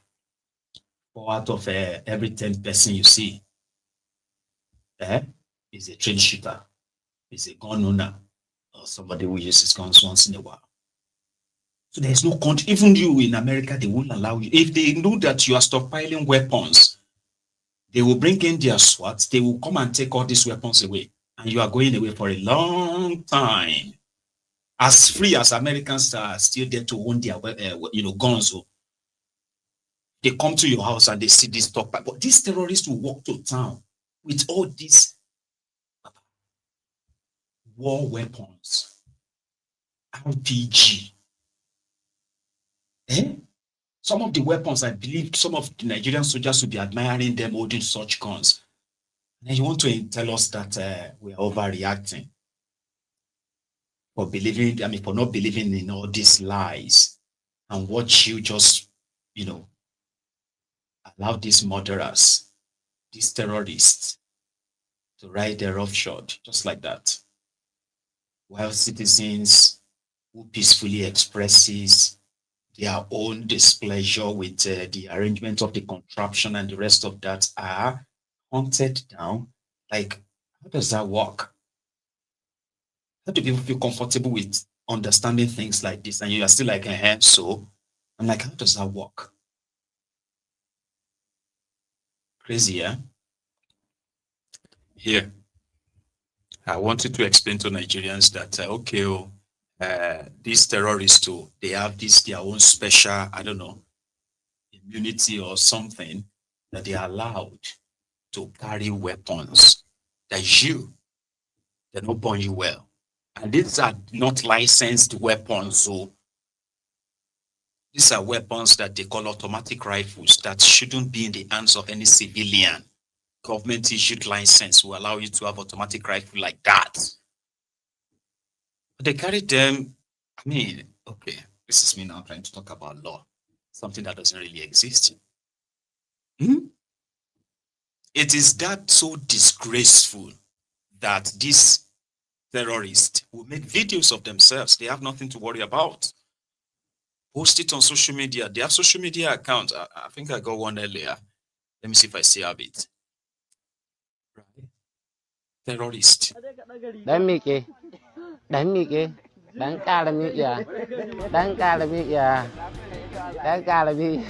4 out of every 10 person you see is a trained shooter, is a gun owner, or somebody who uses guns once in a while. So there's no country, even you in America, they won't allow you. If they know that you are stockpiling weapons, they will bring in their SWAT, they will come and take all these weapons away. And you are going away for a long time. As free as Americans are still there to own their guns. They come to your house and they see this stockpile. But these terrorists will walk to town with all these war weapons, RPG. Some of the weapons, I believe some of the Nigerian soldiers will be admiring them holding such guns. And you want to tell us that we are overreacting for not believing in all these lies and watch you just, allow these murderers, these terrorists to ride their roughshod just like that. While citizens who peacefully expresses their own displeasure with the arrangement of the contraption and the rest of that are hunted down. Like, how does that work? How do people feel comfortable with understanding things like this? And you are still like, so? I'm like, how does that work? Crazy, yeah? Here, I wanted to explain to Nigerians that, these terrorists too, they have their own special, immunity or something that they are allowed to carry weapons that you They don't burn you well. And these are not licensed weapons. So these are weapons that they call automatic rifles that shouldn't be in the hands of any civilian. Government issued license will allow you to have automatic rifle like that. But they carry them. I mean, okay, this is me now trying to talk about law, something that doesn't really exist. It is that so disgraceful that these terrorists will make videos of themselves. They have nothing to worry about. Post it on social media. They have social media accounts. I think I got one earlier. Let me see if I still have it. Right. Terrorist. Dan miƙe, dan miƙe, dan ƙara miƙe, dan ƙara miƙe, dan ƙara miƙe.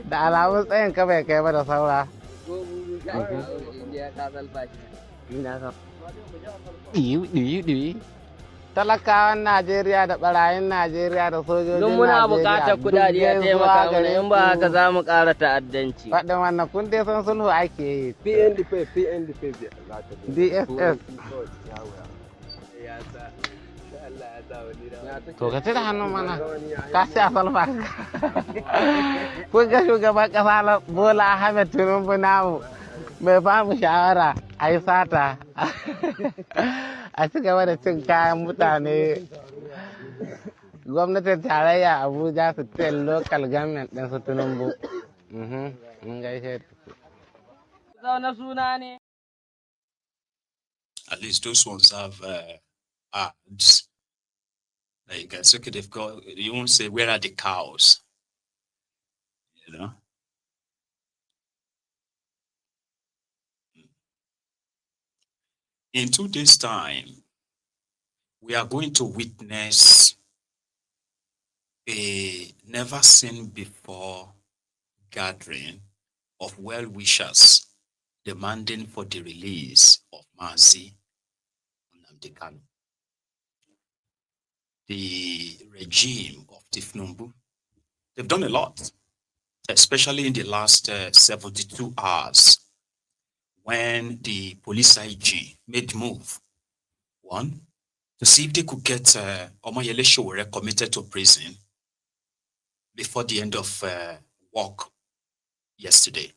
Da alamun tsayin ka bai kai ba da saura. Ɗiyi. Talakawan Najeriya da ɓarayin Najeriya da sojojin Najeriya. Don muna buƙatar kudade a taimaka mana in ba haka za mu ƙara ta'addanci. Faɗin wannan kun dai san sulhu ake yi. DSS. To ka ci da hannun mana, ka ci a salfa. Kun ga shugaban ƙasa Bola Ahmed Tinubu namu mai ba mu shawara a yi sata. A ci gaba da cin kayan mutane. Gwamnatin tarayya Abuja su ce local government ɗin su Tinubu. Mun gaishe da su. Zaune suna ne. At least those ones have ads. Like, it's okay, they've got, you won't say, where are the cows? You know? In 2 days' time, we are going to witness a never seen before gathering of well-wishers demanding for the release of Mazi Nnamdi Kanu. The regime of Tinubu, they've done a lot, especially in the last 72 hours, when the police IG made move. One, to see if they could get Omoyele Sowore committed to prison before the end of work yesterday.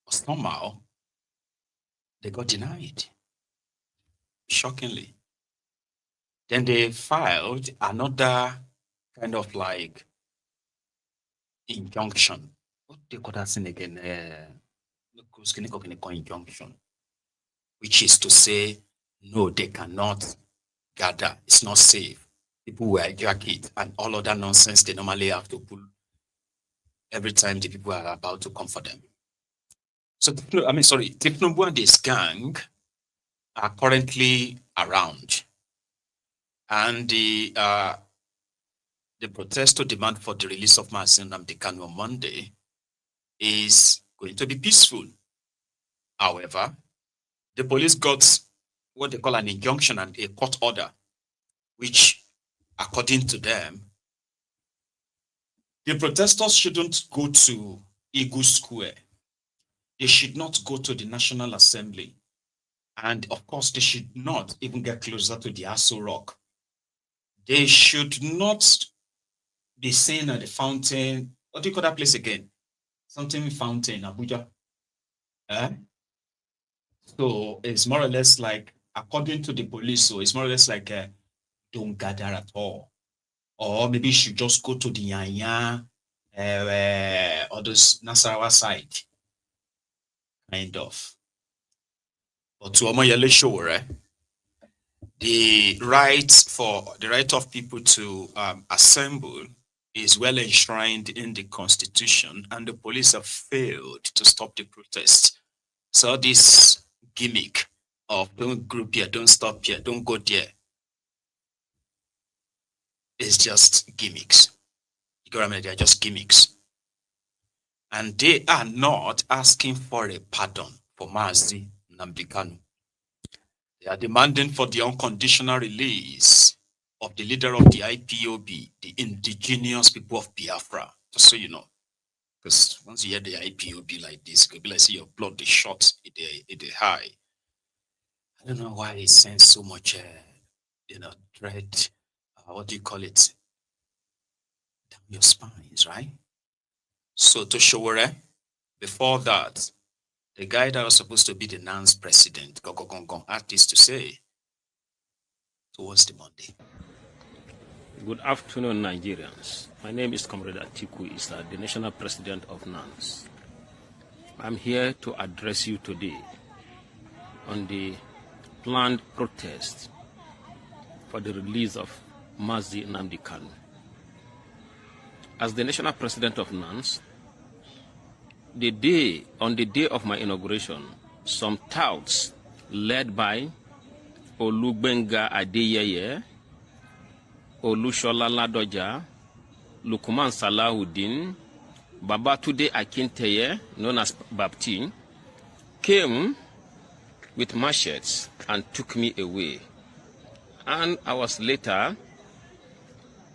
But somehow, they got denied, shockingly. Then they filed another kind of like injunction. What do you call that thing again? Injunction, which is to say, no, they cannot gather. It's not safe. People will hijack it and all other nonsense they normally have to pull every time the people are about to come for them. So, Tinubu and his gang are currently around. And the protest to demand for the release of Mazi Nnamdi Kanu on Monday is going to be peaceful. However, the police got what they call an injunction and a court order, which, according to them, the protesters shouldn't go to Eagle Square. They should not go to the National Assembly. And of course, they should not even get closer to the Aso Rock. They should not be seen at the fountain. What do you call that place again? Something fountain, Abuja. So it's more or less like, according to the police, so it's more or less like don't gather at all. Or maybe you should just go to the Yanya or the Nasarawa side. Kind of. But to Omoyele Sowore, the right of people to assemble is well enshrined in the Constitution, and the police have failed to stop the protest. So this gimmick of don't group here, don't stop here, don't go there is just gimmicks. You got me? They are just gimmicks. And they are not asking for a pardon for Mazi Nnamdi Kanu. They are demanding for the unconditional release of the leader of the IPOB, the indigenous people of Biafra, just so you know. Because once you hear the IPOB like this, it could be like see your blood, the shot, it high. don't know why it sends so much, dread, what do you call it, down your spines, right? So to Sowore, before that, the guy that was supposed to be the NAN's president, had this to say towards the Monday. Good afternoon, Nigerians. My name is Comrade Atiku Issa, the National President of NANS. I'm here to address you today on the planned protest for the release of Mazi Nnamdi Kanu. As the National President of NANS, on the day of my inauguration, some touts led by Olugbenga Adeyeye, Olushola Ladoja, Lukman Salahuddin, Babatude Akinteye, known as Bapti, came with machetes and took me away. And I was later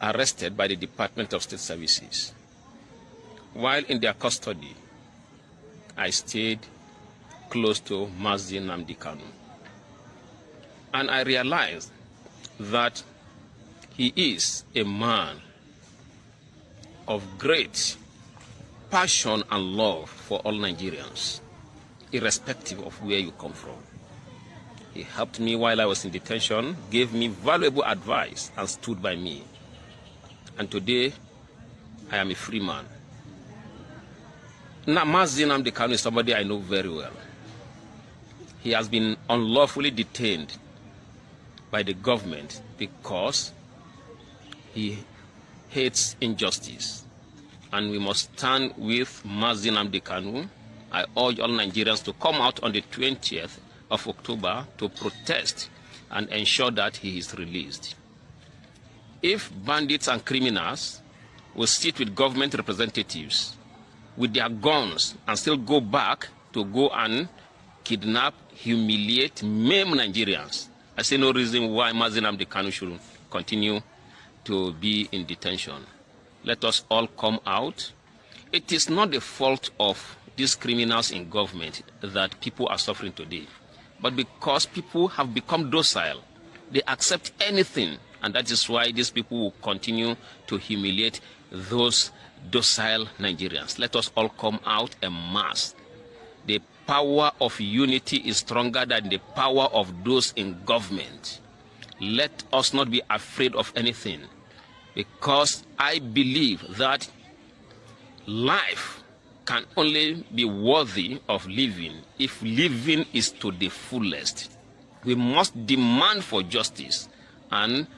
arrested by the Department of State Services. While in their custody, I stayed close to Mazi Nnamdi Kanu. And I realized that he is a man of great passion and love for all Nigerians, irrespective of where you come from. He helped me while I was in detention, gave me valuable advice, and stood by me. And today, I am a free man. Now, Mazi Nnamdi Kanu is somebody I know very well. He has been unlawfully detained by the government because he hates injustice. And we must stand with Mazi Nnamdi Kanu. I urge all Nigerians to come out on the 20th of October to protest and ensure that he is released. If bandits and criminals will sit with government representatives with their guns and still go back to go and kidnap, humiliate, maim Nigerians, I see no reason why Mazi Nnamdi Kanu should continue to be in detention. Let us all come out. It is not the fault of these criminals in government that people are suffering today, but because people have become docile. They accept anything, and that is why these people will continue to humiliate those docile Nigerians. Let us all come out en masse. The power of unity is stronger than the power of those in government. Let us not be afraid of anything, because I believe that life can only be worthy of living if living is to the fullest. We must demand for justice and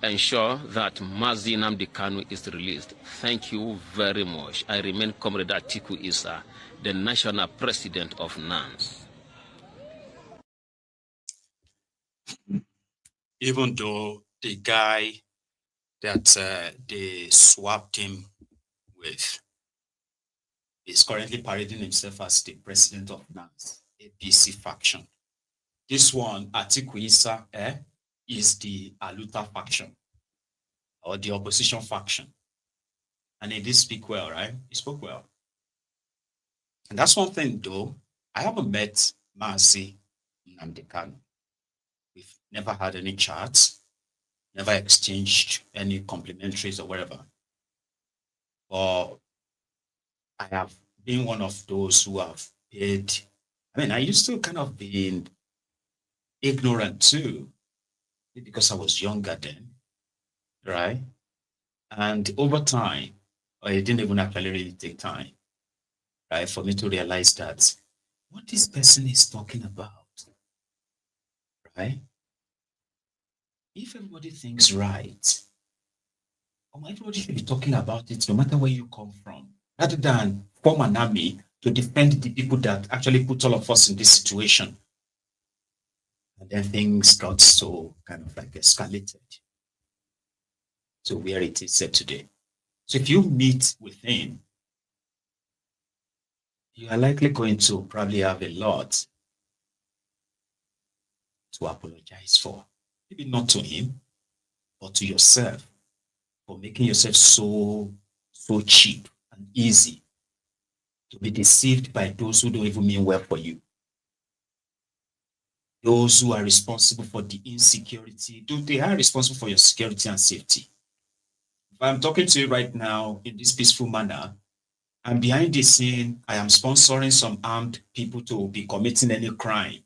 ensure that Mazi Nnamdi Kanu is released. Thank you very much. I remain Comrade Atiku Issa, the National President of NANS. Even though the guy that they swapped him with is currently parading himself as the president of NANS, APC faction. This one, Atiku Issa, is the Aluta faction, or the opposition faction. And he did speak well, right? He spoke well. And that's one thing, though. I haven't met Mazi Nnamdi Kanu. We've never had any chats, never exchanged any complimentaries or whatever. But I have been one of those who have paid. I mean, I used to kind of be ignorant too, because I was younger then, right? And over time, it didn't even actually really take time, right, for me to realize that what this person is talking about, right? If everybody thinks right, everybody should be talking about it no matter where you come from, rather than form an army to defend the people that actually put all of us in this situation. And then things got so kind of like escalated to where it is set today. So if you meet with him, you are likely going to probably have a lot to apologize for. Maybe not to him, but to yourself, for making yourself so cheap and easy to be deceived by those who don't even mean well for you. those who are responsible for the insecurity, they are responsible for your security and safety. If I'm talking to you right now in this peaceful manner, and behind the scene, I am sponsoring some armed people to be committing any crime.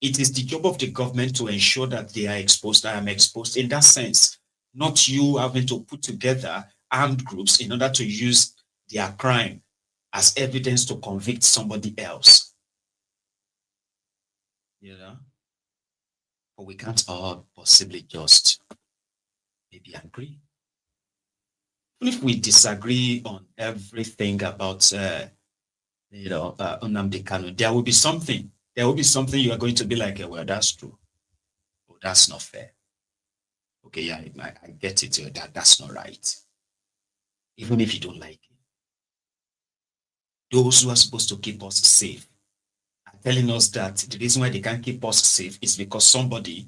It is the job of the government to ensure that they are exposed, I am exposed in that sense, not you having to put together armed groups in order to use their crime as evidence to convict somebody else. You know? But we can't all possibly just maybe agree. Even if we disagree on everything about, Nnamdi Kanu, there will be something. There will be something you are going to be like, well, that's true. Oh, that's not fair. Okay, yeah, I get it. That's not right. Even if you don't like it. Those who are supposed to keep us safe are telling us that the reason why they can't keep us safe is because somebody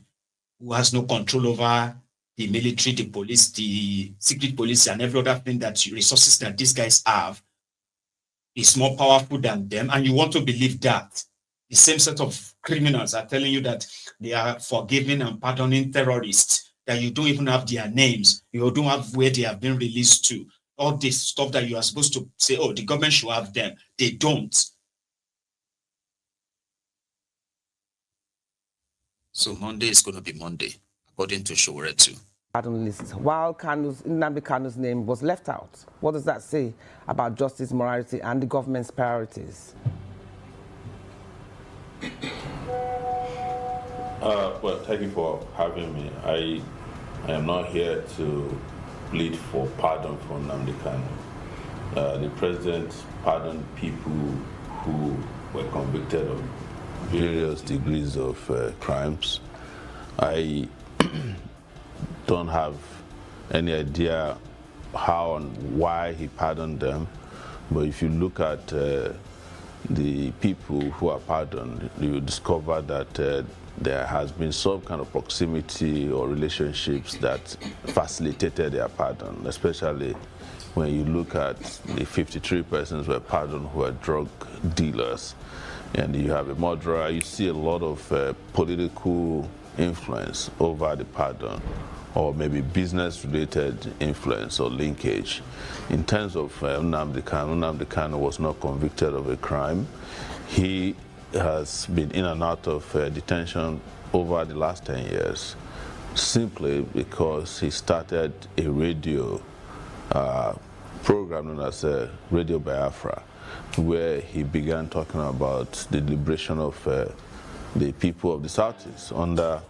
who has no control over the military, the police, the secret police, and every other thing resources that these guys have is more powerful than them. And you want to believe that. The same set of criminals are telling you that they are forgiving and pardoning terrorists, that you don't even have their names. You don't have where they have been released to. All this stuff that you are supposed to say, oh, the government should have them. They don't. So Monday is going to be Monday, according to Sowore too. Pardon list, while Nnamdi Kanu's name was left out. What does that say about justice, morality, and the government's priorities? Well, thank you for having me. I am not here to plead for pardon for Nnamdi Kanu. The president pardoned people who were convicted of various degrees of crimes. I don't have any idea how and why he pardoned them, but if you look at the people who are pardoned, you discover that there has been some kind of proximity or relationships that facilitated their pardon, especially when you look at the 53 persons who were pardoned who are drug dealers, and you have a murderer. You see a lot of political influence over the pardon, or maybe business-related influence or linkage. In terms of Nnamdi Kanu was not convicted of a crime. He has been in and out of detention over the last 10 years, simply because he started a radio program known as Radio Biafra, where he began talking about the liberation of the people of the Southeast under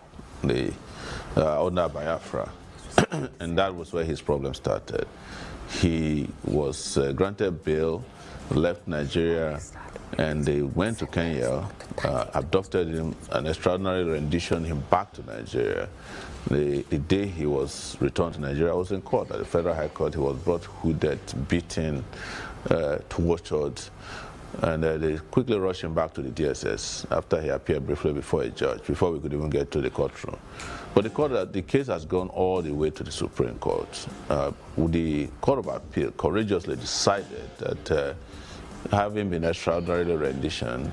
Biafra. And that was where his problem started. He was granted bail, left Nigeria, and they went to Kenya, abducted him, an extraordinary rendition him back to Nigeria. The day he was returned to Nigeria, I was in court at the Federal High Court. He was brought hooded, beaten, tortured, and they quickly rushed him back to the DSS after he appeared briefly before a judge, before we could even get to the courtroom. But the case has gone all the way to the Supreme Court. The Court of Appeal courageously decided that having been extraordinarily renditioned,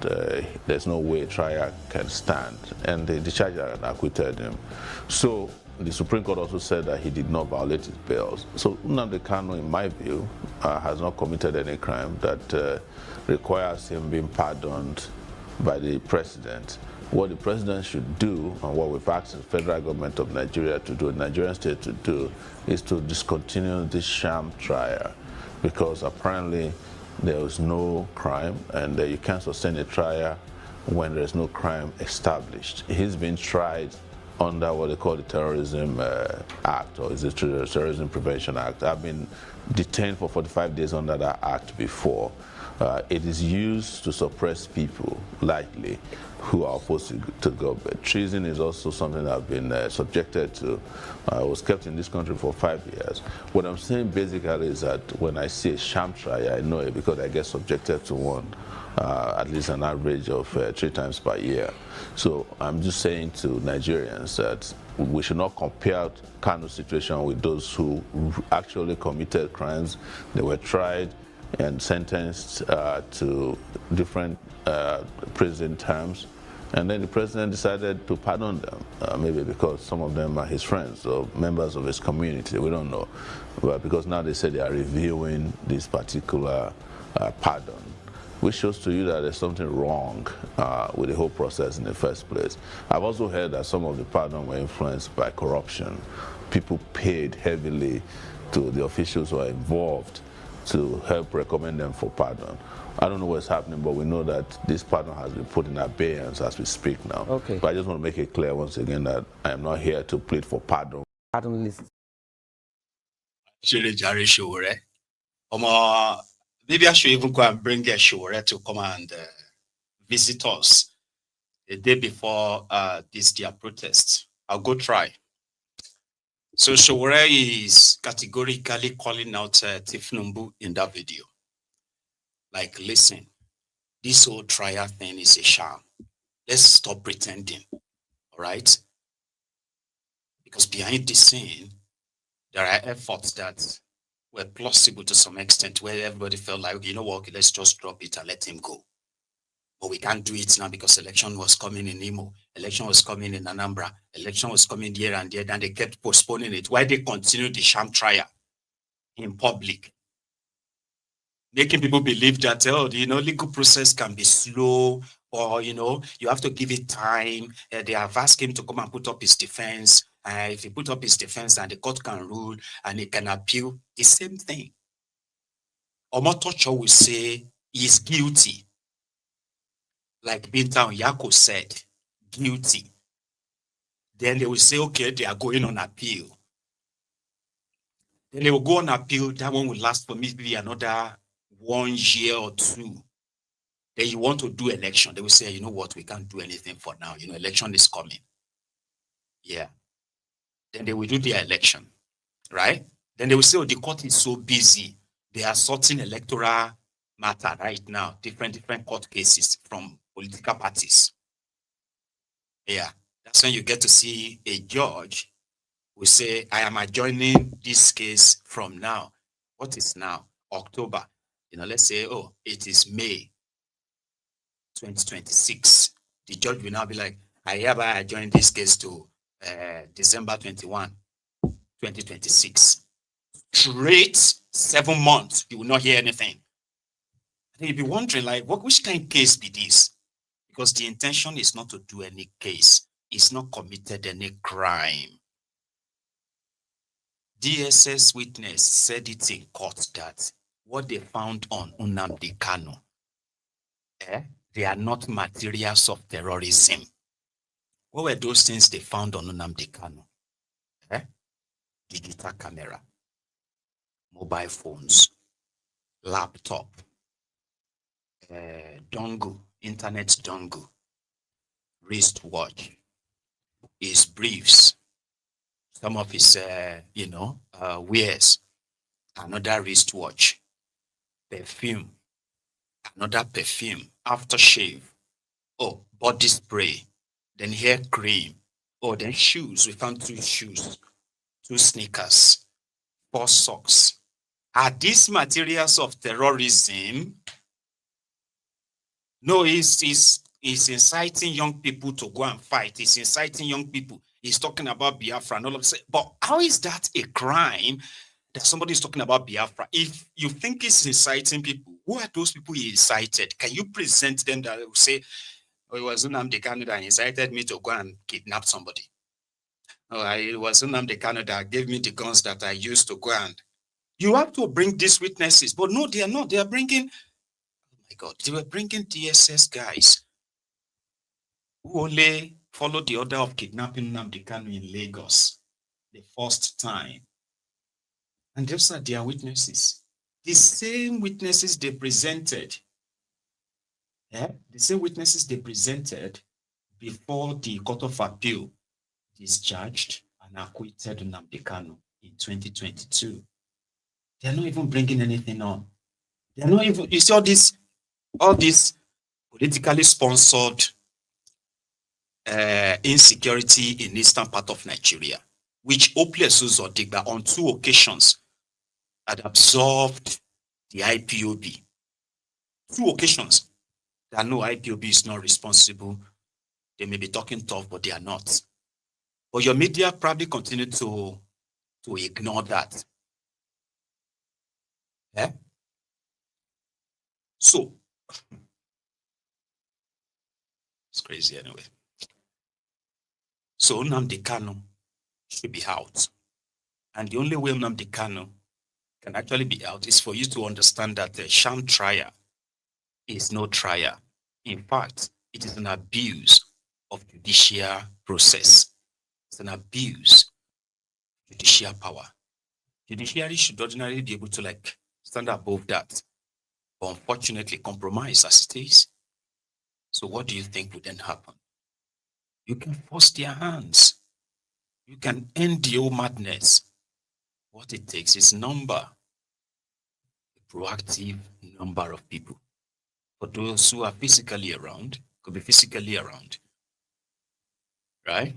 there's no way trial can stand, and they discharged and acquitted him. So the Supreme Court also said that he did not violate his bails. So Nnamdi Kanu, in my view, has not committed any crime that requires him being pardoned by the president. What the president should do, and what we've asked the federal government of Nigeria to do, the Nigerian state to do, is to discontinue this sham trial, because apparently there was no crime, and you can't sustain a trial when there's no crime established. He's been tried under what they call the Terrorism Act, or is it the Terrorism Prevention Act. I've been detained for 45 days under that act before. It is used to suppress people, likely, who are opposed to government. Treason is also something that I've been subjected to. I was kept in this country for 5 years. What I'm saying basically is that when I see a sham trial, I know it because I get subjected to one at least an average of 3 times per year. So I'm just saying to Nigerians that we should not compare Kanu's situation with those who actually committed crimes. They were tried and sentenced to different prison terms, And then the president decided to pardon them, maybe because some of them are his friends or members of his community, we don't know. But because now they say they are reviewing this particular pardon, which shows to you that there's something wrong with the whole process in the first place. I've also heard that some of the pardon were influenced by corruption. People paid heavily to the officials who are involved to help recommend them for pardon. I don't know what's happening, but we know that this pardon has been put in abeyance as we speak now. Okay. But I just want to make it clear once again that I am not here to plead for pardon. Pardon list. Maybe I should even go and bring Sowore to come and visit us the day before this their protest. I'll go try. So Sowore is categorically calling out Tinubu in that video. Like, listen, this whole trial thing is a sham. Let's stop pretending, all right? Because behind the scene, there are efforts that were plausible to some extent where everybody felt like, you know what, okay, let's just drop it and let him go. But we can't do it now because election was coming in Imo, election was coming in Anambra, election was coming here and there, and they kept postponing it. Why they continued the sham trial in public? Making people believe that, oh, you know, legal process can be slow, or, you know, you have to give it time. They have asked him to come and put up his defense. If he put up his defense, then the court can rule and he can appeal. The same thing. Omotocho will say he's guilty. Like Binta Yako said, guilty. Then they will say, okay, they are going on appeal. Then they will go on appeal. That one will last for maybe another 1 year or 2. Then you want to do election. They will say, you know what, we can't do anything for now. You know, election is coming. Yeah. Then they will do their election, right? Then they will say, oh, the court is so busy. They are sorting electoral matter right now, different court cases from political parties. Yeah. That's when you get to see a judge who say, I am adjourning this case from now. What is now? October. You know, let's say, oh, it is May 2026. The judge will now be like, I hereby adjourn this case to December 21, 2026. Straight 7 months, you will not hear anything. I think you'll be wondering, like, which kind of case be this? Because the intention is not to do any case. It's not committed any crime. DSS witness said it in court that what they found on Nnamdi Kanu, they are not materials of terrorism. What were those things they found on Nnamdi Kanu? Digital camera, mobile phones, laptop, dongle, internet dongle, wristwatch, his briefs, some of his, wears, another wristwatch, perfume, another perfume, aftershave, body spray, then hair cream, then shoes. We found 2 shoes, 2 sneakers, 4 socks. Are these materials of terrorism? No, he's inciting young people to go and fight. He's inciting young people. He's talking about Biafra and all of that. But how is that a crime that somebody is talking about Biafra? If you think he's inciting people, who are those people he incited? Can you present them that will say, oh, it was Nnamdi Kanu that incited me to go and kidnap somebody? Oh, it was Nnamdi Kanu that gave me the guns that I used to go and... You have to bring these witnesses. But no, they are not. They are bringing... Oh my God. They were bringing DSS guys who only followed the order of kidnapping Nnamdi Kanu in Lagos the first time. And those are their witnesses. The same witnesses they presented. The same witnesses they presented before the Court of Appeal discharged and acquitted Nnamdi Kanu in 2022. They are not even bringing anything on. They are not even, you see all this politically sponsored insecurity in eastern part of Nigeria, which Oplesuz Odigba on 2 occasions had absolved the IPOB. 2 occasions that no, IPOB is not responsible They may be talking tough, but they are not. But your media probably continue to ignore that. Yeah? So, it's crazy anyway. So Nnamdi Kanu should be out. And the only way Nnamdi Kanu can actually be out is for you to understand that the sham trial is no trial. In fact, it is an abuse of judicial process. It's an abuse of judicial power. Judiciary should ordinarily be able to stand above that. But unfortunately, compromise as it is. So what do you think would then happen? You can force their hands. You can end the whole madness. What it takes is number, a proactive number of people. For those who are physically around, could be physically around, right?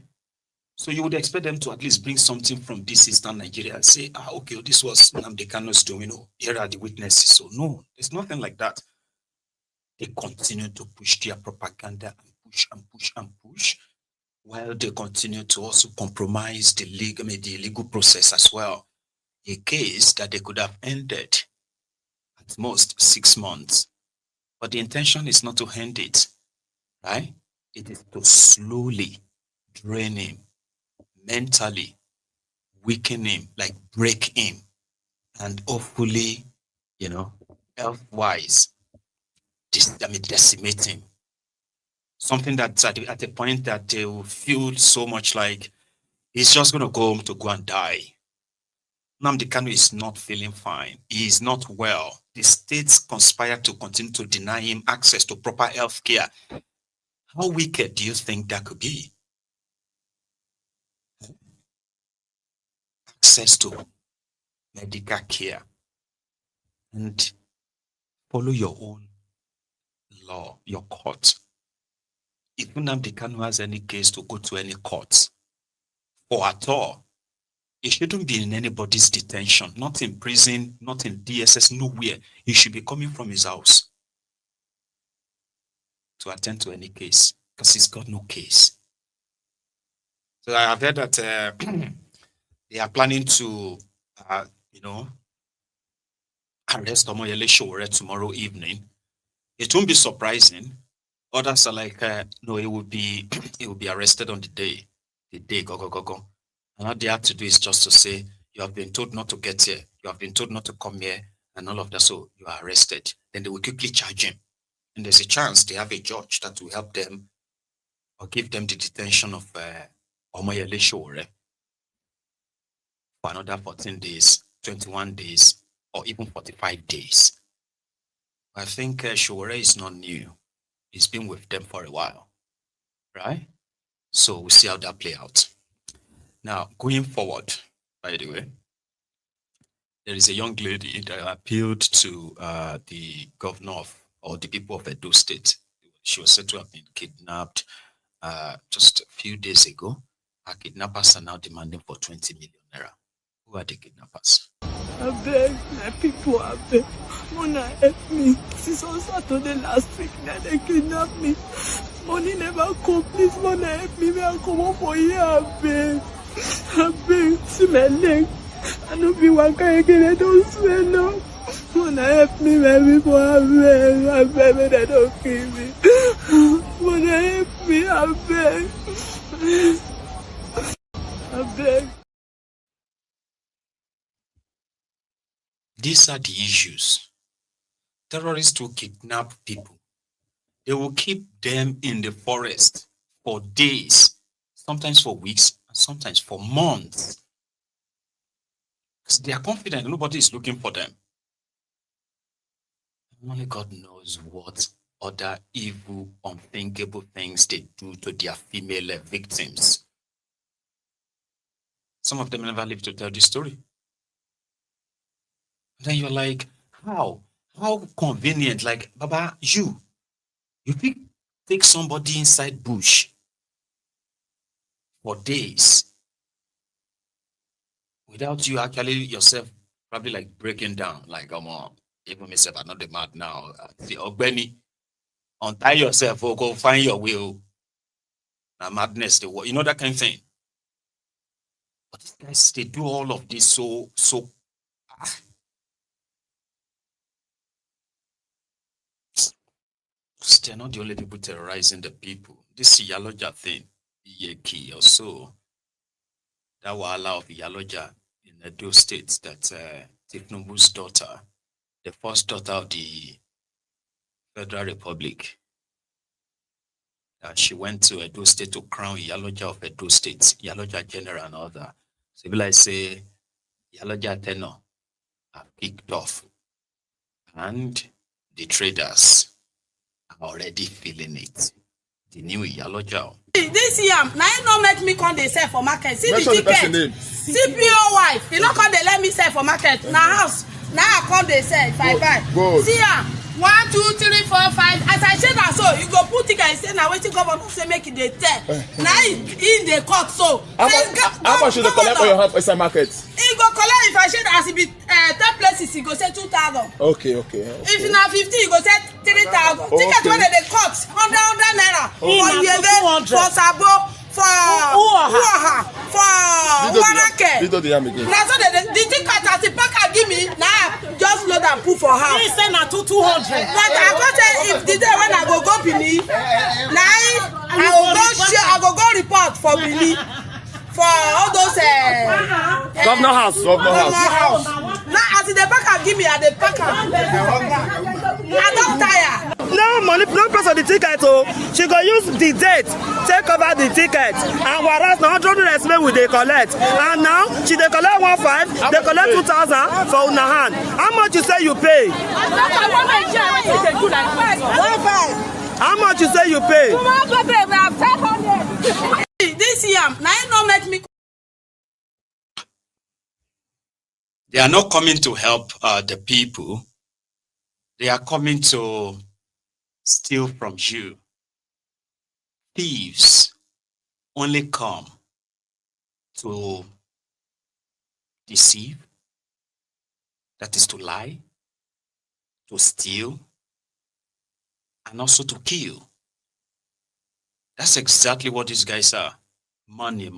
So you would expect them to at least bring something from this Eastern Nigeria and say, okay, this was Nnamdi Kanu's doing, here are the witnesses. So no, there's nothing like that. They continue to push their propaganda and push and push and push, while they continue to also compromise the legal process as well. A case that they could have ended at most 6 months. But the intention is not to end it, right? It is to slowly drain him, mentally weaken him, break him, and hopefully, health-wise, decimate him. Something that's at a point that they will feel so much like he's just going to go home to go and die. Nnamdi Kanu is not feeling fine. He is not well. The states conspire to continue to deny him access to proper health care. How wicked do you think that could be? Access to medical care. And follow your own law, your court. If Nnamdi Kanu has any case to go to any court, or at all, he shouldn't be in anybody's detention, not in prison, not in DSS, nowhere. He should be coming from his house to attend to any case, because he's got no case. So I have heard that they are planning to, arrest Omoyele Sowore tomorrow evening. It won't be surprising. Others are like, no, it will be arrested on the day, go. And all they have to do is just to say, you have been told not to get here, you have been told not to come here, and all of that, so you are arrested. Then they will quickly charge him. And there's a chance they have a judge that will help them or give them the detention of Omoyele Sowore for another 14 days, 21 days, or even 45 days. I think Sowore is not new. He's been with them for a while, right? So we'll see how that play out. Now, going forward, by the way, there is a young lady that appealed to the governor or the people of Edo State. She was said to have been kidnapped just a few days ago. Her kidnappers are now demanding for 20 million naira. Who are the kidnappers? I beg my people, I beg. Mona help me. Since on Saturday last week, now they kidnapped me. Money never come. Please, Mona help me. I come up for here, I beg. I beg. See my leg. I don't be working again. I don't swear now. Mona help me, my people, I beg. I beg, but they don't kill me. Mona help me, I beg. I beg. These are the issues. Terrorists will kidnap people. They will keep them in the forest for days, sometimes for weeks, and sometimes for months. Because they are confident nobody is looking for them. Only God knows what other evil, unthinkable things they do to their female victims. Some of them never live to tell the story. Then you're like, how convenient? Like, Baba, you take somebody inside bush for days without you actually yourself probably like breaking down, like, come on, even myself, I'm not the mad now. See, Ogbeni, untie yourself or go find your will. madness, you know, that kind of thing. But these guys, they do all of this so they're not the only people terrorizing the people. This Yaloja thing, Yeki or so, that wala of Yaloja in Edo State, that Tinubu's daughter, the first daughter of the Federal Republic, she went to Edo State to crown Yaloja of Edo State, Yaloja General and all that. So if I say Yaloja Tenor are kicked off, and the traders are already feeling it. The new Yaloja. This year, now you don't make me come they sell for market. See the ticket. CPO wife, you not come they let me sell for market. Now house, now I come they sell if I buy. See ya. 1, 2, 3, 4, 5. As I said that, so you go put ticket and say now waiting governor say make it they 10. Now in the court so. How much should they collect for your help inside market? He go collect if I said as it be 10 places he go say 2,000. Okay. If now 50 he go say 3,000. Ticket when they cut 100 naira. For Yeve, for Sabo, for Uaha, for Wanake. Now so the ticket as the packer give me now just load and put for house. He say na 200. But I go say if the day when I go Bini, now I go go report for Bini. For all those Governor House. Now as the packer give me at the packer. I don't tire. No price of the ticket, so she go use the date, take over the ticket, and whereas now 100 estimate will they collect, and now she they collect 1,500, they collect 2,000 for una hand. How much you say you pay? How much you say you pay? This year, now you don't make me. They are not coming to help the people. They are coming to steal from you. Thieves only come to deceive, that is to lie, to steal, and also to kill. That's exactly what these guys are. Money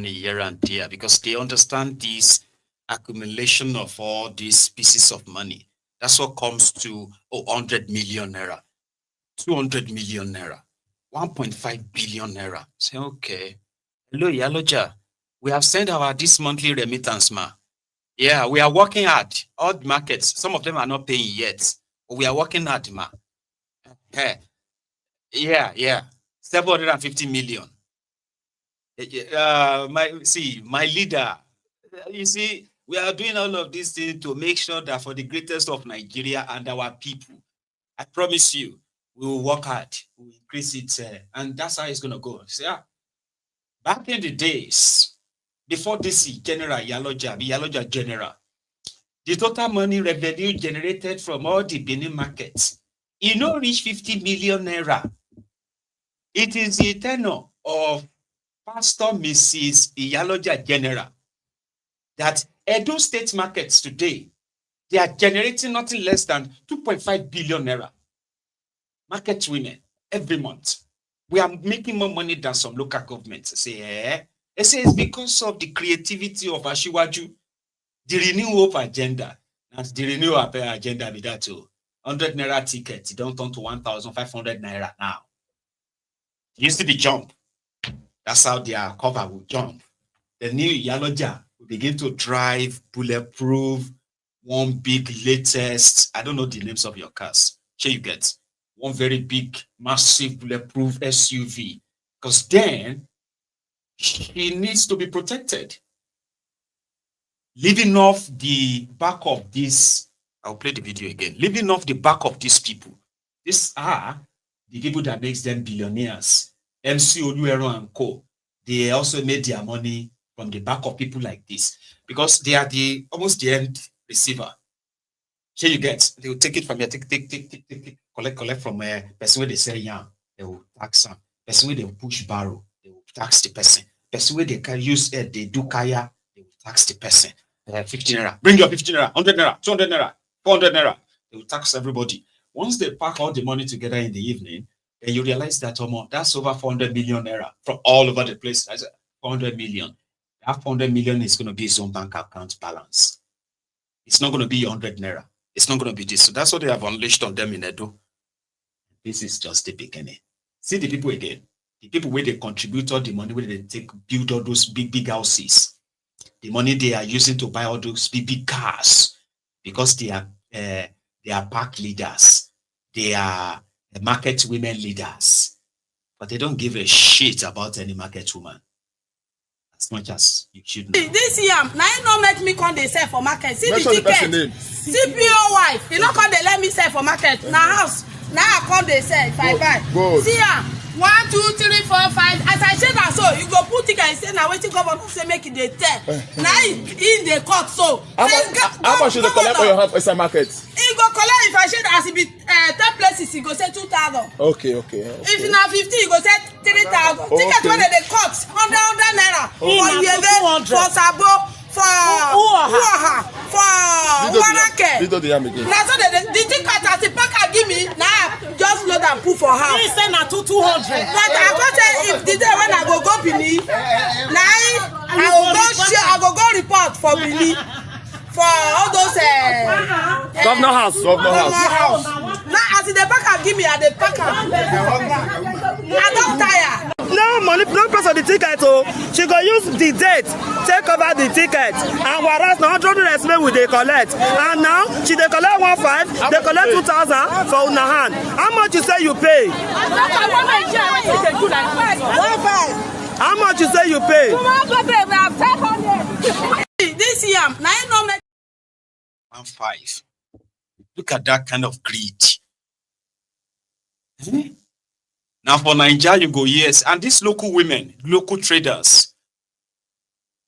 here and there, because they understand this accumulation of all these pieces of money. That's what comes to 100 million naira, 200 million naira, 1.5 billion naira. Say, okay, hello, Yaloja, we have sent our this monthly remittance, ma. Yeah, we are working hard. All the markets, some of them are not paying yet, but we are working hard, ma. Yeah, 750 million. My leader, you see, we are doing all of these things to make sure that for the greatest of Nigeria and our people, I promise you, we will work hard, we will increase it, and that's how it's going to go. So, yeah. Back in the days, before this General Yaloja General, the total money revenue generated from all the Benin markets, it no reach 50 million naira. It is the tenure of Pastor Mrs. Yaloja General that Edo State markets today, they are generating nothing less than 2.5 billion naira. Market women every month. We are making more money than some local governments. Say, it's because of the creativity of Ashiwaju, the renewal agenda. And the renewal agenda be that too. 100 naira ticket, it don't turn to 1,500 naira now. You see the jump. That's how their cover will jump. The new Yaloja will begin to drive bulletproof, one big latest, I don't know the names of your cars. Sure you get one very big, massive bulletproof SUV. Because then she needs to be protected. Living off the back of this, I'll play the video again. Living off the back of these people. These are the people that makes them billionaires. MC Oluero and Co. They also made their money from the back of people like this because they are almost the end receiver. Here you get, they will take it from here, take, collect from a person where they say yam, they will tax them. Person where they will push barrow, they will tax the person. Person where they can use they do kaya, they will tax the person. 50 naira, bring your 50 naira, 100 naira, 200 naira, 400 naira. They will tax everybody. Once they pack all the money together in the evening, then you realize that that's over 400 million naira from all over the place. That's 400 million. That 400 million is going to be his own bank account balance. It's not going to be 100 naira. It's not going to be this. So that's what they have unleashed on them in Edo. This is just the beginning. See the people again. The people where they contribute all the money, where they build all those big houses. The money they are using to buy all those big cars, because they are park leaders. They are market women leaders. But they don't give a shit about any market woman. As much as you should know. This year, now you don't let me come they sell for market. See the ticket. CPO wife. You don't come they let me sell for market. Now house. Now I come they sell if I buy. See ya. 1, 2, 3, 4, 5. As I said that, so you go put ticket and say now waiting governor say make it the 10. Now in the court so. How much should they collect for your house inside market? He go collect if I said as it be 10 places he go say 2,000. Okay. If now 50 he go say 3,000. Ticket when they cut 100 naira. For Yeve, for Sabo, for Uoha, for Wanake. Now so the ticket as the packer give me now just load and put for house. He say na 200. But I go say if the day when I go Bini, now I go report for Bini for all those Governor house. Now as the packer give me at the packer, I don't tire. No money, no price of the ticket. Oh, she go use the date take over the ticket, and whereas na 100 estimate we dey collect, and now she dey collect 1,500, they collect 2,000 for una hand. How much you say you pay? How much you say you pay? This year, now you know make 1,500. Look at that kind of greed. Now for Nigeria, you go, yes. And these local women, local traders,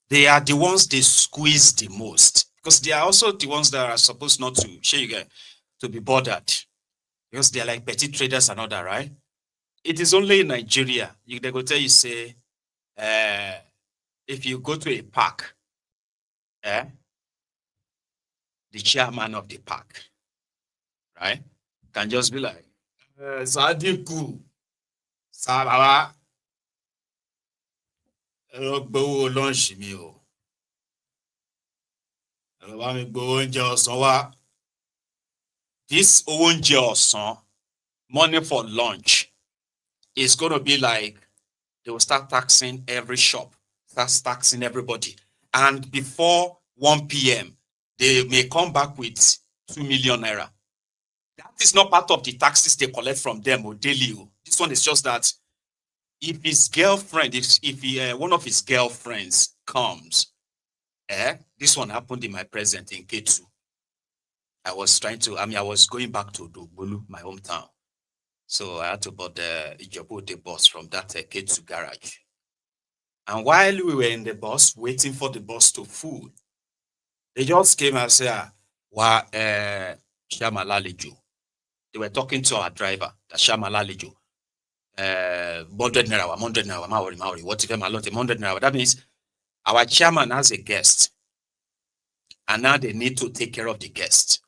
they are the ones they squeeze the most. Because they are also the ones that are supposed not to be bothered. Because they are like petty traders and all that, right? It is only in Nigeria. They go tell you, say, if you go to a park, the chairman of the park, right, can just be like, Sadiku. Sábàbá ẹ̀rọ gbowó lunch mi o. Ẹ̀rọ bá mi gbowó oúnjẹ ọ̀sán wá. This oúnjẹ ọ̀sán, money for lunch, is going to be like they will start taxing every shop, start taxing everybody. And before 1 p.m., they may come back with 2 million naira. That is not part of the taxes they collect from them or daily. This one is just that if his girlfriend, if one of his girlfriends comes, this one happened in my present in K2. I was going back to Koolu, my hometown. So I had to board the Ijebu bus from that K2 garage. And while we were in the bus, waiting for the bus to full, they just came and said, Shamalalijo. They were talking to our driver, the Shamalalijo. 100 naira, Maori, what if I'm 100 naira? That means our chairman has a guest, and now they need to take care of the guest.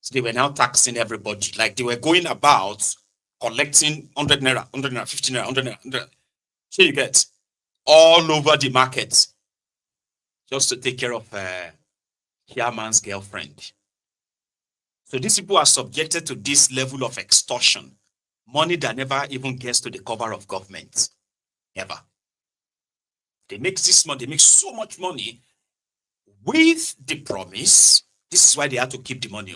So they were now taxing everybody. Like they were going about collecting 100 naira, 50 naira, 100 naira, 100. So you get all over the market just to take care of chairman's girlfriend. So these people are subjected to this level of extortion. Money that never even gets to the cover of government. Never. They make this money, they make so much money with the promise. This is why they have to keep the money.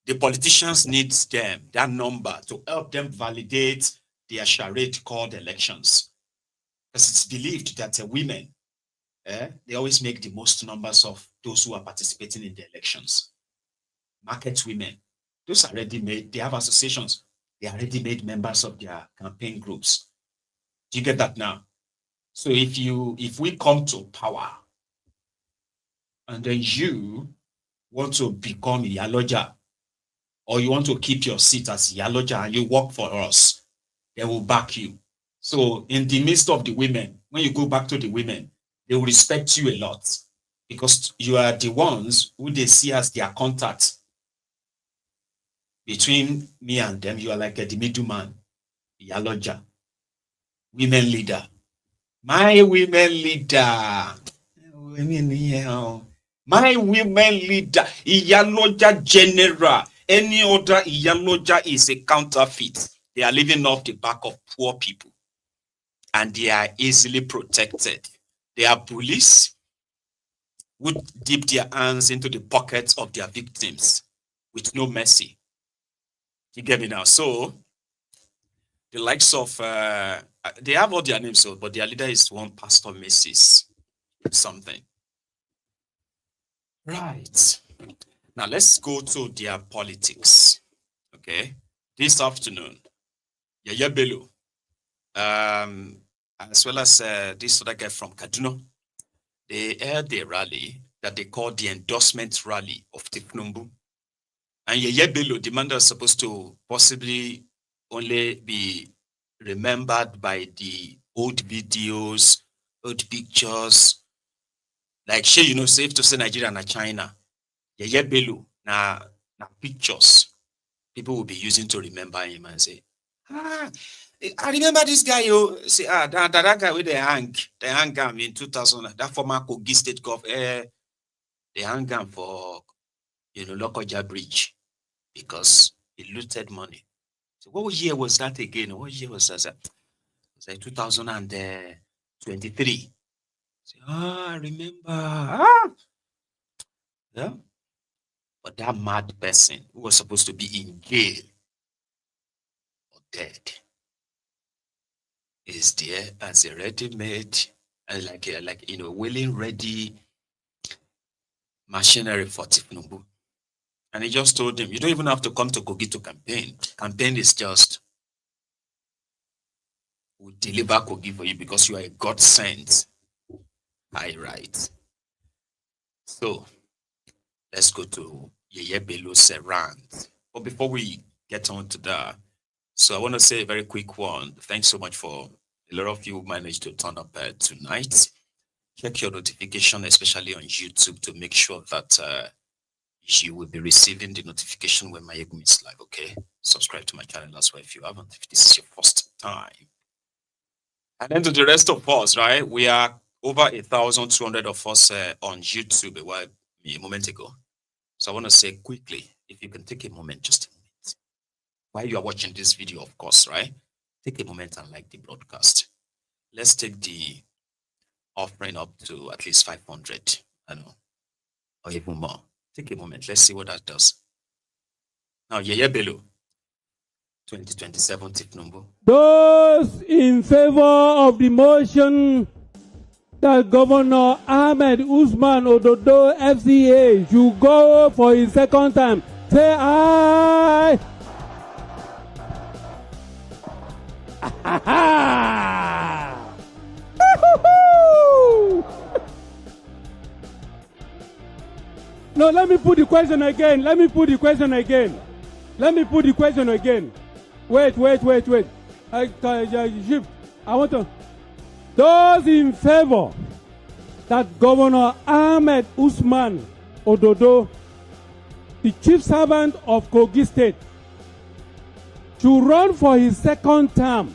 The politicians need them, that number, to help them validate their charade called elections. Because it's believed that women, they always make the most numbers of those who are participating in the elections. Market women, those are already made, they have associations. They are already made members of their campaign groups. Do you get that now? So if we come to power and then you want to become a Yaloja, or you want to keep your seat as Yaloja and you work for us, they will back you. So in the midst of the women, when you go back to the women, they will respect you a lot because you are the ones who they see as their contact. Between me and them, you are like the middleman. Yaloja, women leader. My women leader. My women leader, Iyaloja General. Any other Iyaloja is a counterfeit. They are living off the back of poor people. And they are easily protected. They are bullies who dip their hands into the pockets of their victims with no mercy. You get me now? So, the likes of, they have all their names, but their leader is one Pastor Mrs. something. Right. Now, let's go to their politics. Okay. This afternoon, Yaya Bello, as well as this other guy from Kaduna, they held a rally that they called the endorsement rally of Tinubu. And Yaya Bello, the man that was supposed to possibly only be remembered by the old videos, old pictures, like safe to say Nigeria and China. Yaya Bello, na pictures people will be using to remember him and say, I remember this guy, say, that guy with the hang him in 2000, that former Kogi State Governor, they hang him for, Lokoja Bridge because he looted money. So what year was that again? What year was that? It was like 2023. Say, I remember. Yeah. But that mad person who was supposed to be in jail or dead is there as a ready-made, willing, ready machinery for Tinubu. And he just told him, you don't even have to come to Kogi to campaign. Campaign is just, we'll deliver Kogi for you because you are a God sent. I write. So, let's go to Yeye Bello's rant. But before we get on to that, so I want to say a very quick one. Thanks so much for a lot of you who managed to turn up tonight. Check your notification, especially on YouTube, to make sure that you will be receiving the notification when my Egum is live, okay? Subscribe to my channel as well if you haven't, if this is your first time. And then to the rest of us, right? We are over 1,200 of us on YouTube a moment ago. So I want to say quickly, if you can take a moment, just a moment. While you are watching this video, of course, right? Take a moment and like the broadcast. Let's take the offering up to at least 500, I know, or even more. Take a moment. Let's see what that does. Now, Yeye Bello, 2027 Tinubu. Those in favor of the motion that Governor Ahmed Usman Ododo FCA should go for his second time, say aye. No, let me put the question again. Wait. Shift. I want to. Those in favor that Governor Ahmed Usman Ododo, the chief servant of Kogi State, should run for his second term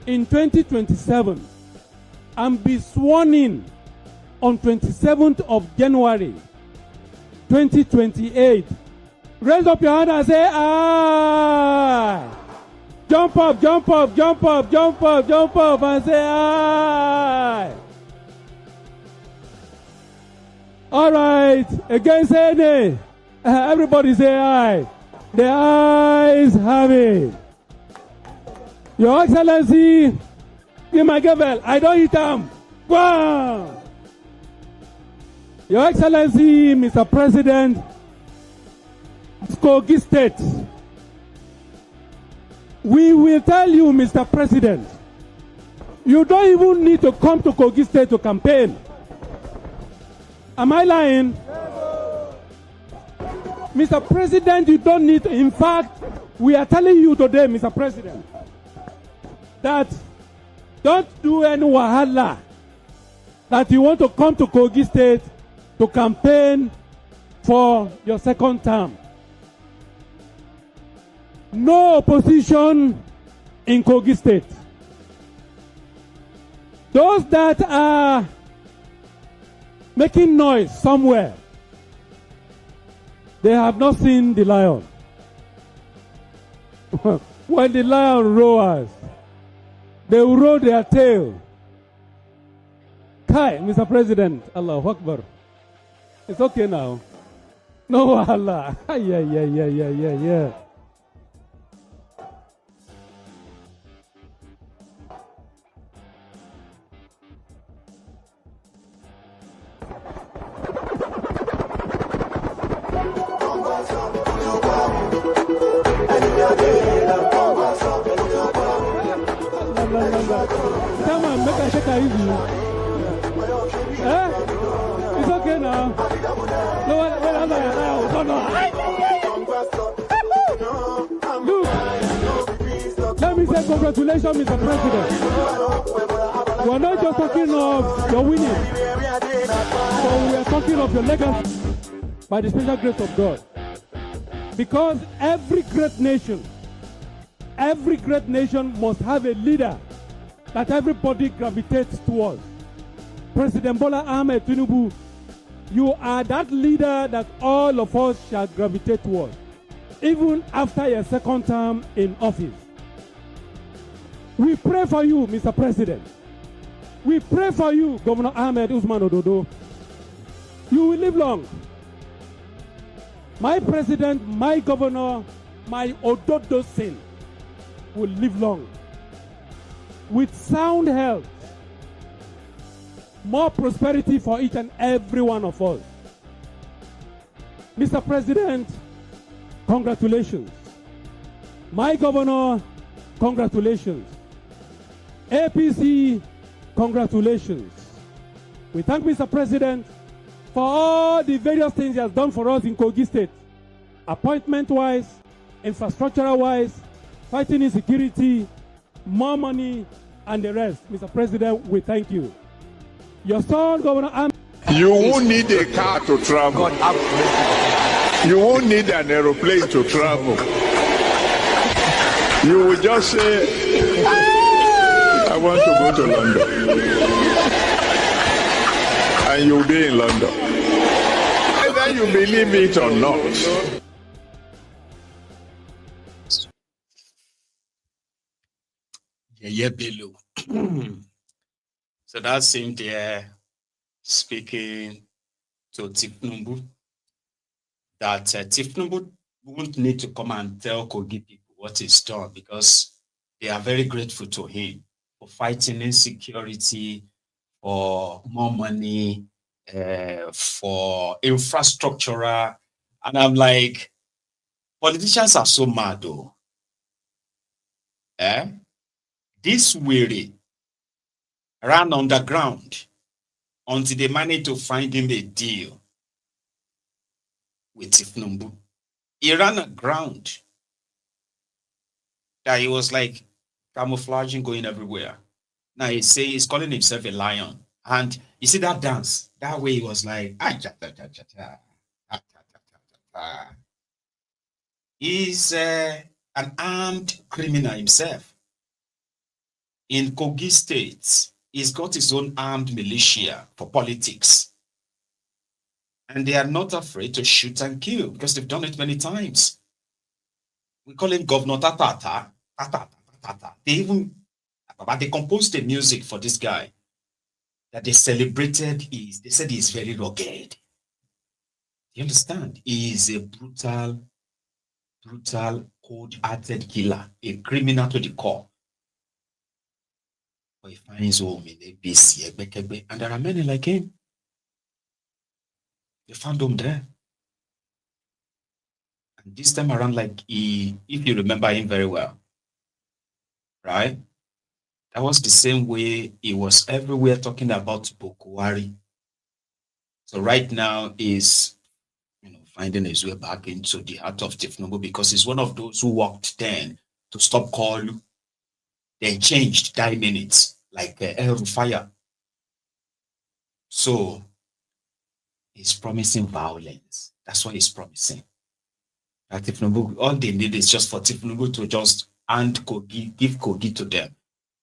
in 2027 and be sworn in on 27th of January 2028. Raise up your hand and say aye. Jump up and say aye. All right, again say nay. Everybody say aye. The ayes have it. Your Excellency, give my gavel. I don't eat them. Wow. Your Excellency, Mr. President, Kogi State, we will tell you, Mr. President, you don't even need to come to Kogi State to campaign. Am I lying? No. Mr. President, you don't need to. In fact, we are telling you today, Mr. President, that don't do any wahala that you want to come to Kogi State to campaign for your second term. No opposition in Kogi State. Those that are making noise somewhere, they have not seen the lion. When the lion roars, they will roll their tail. Kai, Mr. President, Allahu Akbar. It's okay now. No, Allah. Yeah. Come on, make a shake easy. It's okay now. No, Look, let me say congratulations, Mr. President. We're not just talking of your winning, but we are talking of your legacy by the special grace of God. Because every great nation must have a leader that everybody gravitates towards. President Bola Ahmed Tinubu, you are that leader that all of us shall gravitate towards, even after your second term in office. We pray for you, Mr. President. We pray for you, Governor Ahmed Usman Ododo. You will live long. My president, my governor, my Ododo Sin will live long with sound health, more prosperity for each and every one of us. Mr. President, congratulations. My governor, congratulations. APC, congratulations. We thank Mr. President for all the various things he has done for us in Kogi State, appointment-wise, infrastructural-wise, fighting insecurity, more money, and the rest. Mr. President, we thank you. Your son, Governor Am. You won't need a car to travel. You won't need an aeroplane to travel. You will just say, I want to go to London. And you'll be in London. Either you believe it or not. Yeah, below. So that's him there speaking to Tinubu that Tinubu won't need to come and tell Kogi people what he's done because they are very grateful to him for fighting insecurity, for more money, for infrastructure. And I'm like, politicians are so mad though. This weary ran underground until they managed to find him a deal with Tinubu. He ran aground that he was like camouflaging, going everywhere. Now he's calling himself a lion. And you see that dance? That way he was like, he's an armed criminal himself. In Kogi State, he's got his own armed militia for politics. And they are not afraid to shoot and kill because they've done it many times. We call him Governor Tatata. They composed the music for this guy that they celebrated. They said he's very rugged. You understand? He is a brutal, cold-hearted killer, a criminal to the core. But he finds home in ABC, and there are many like him. They found him there. And this time around, if you remember him very well, right? That was the same way he was everywhere talking about Bokuwari. So right now he's finding his way back into the heart of Tinubu because he's one of those who walked then to stop Koolu. Then changed 9 minutes, like El Rufaya. So he's promising violence. That's what he's promising. That Tinubu, all they need is just for Tinubu to just and Kogi, give Kogi to them.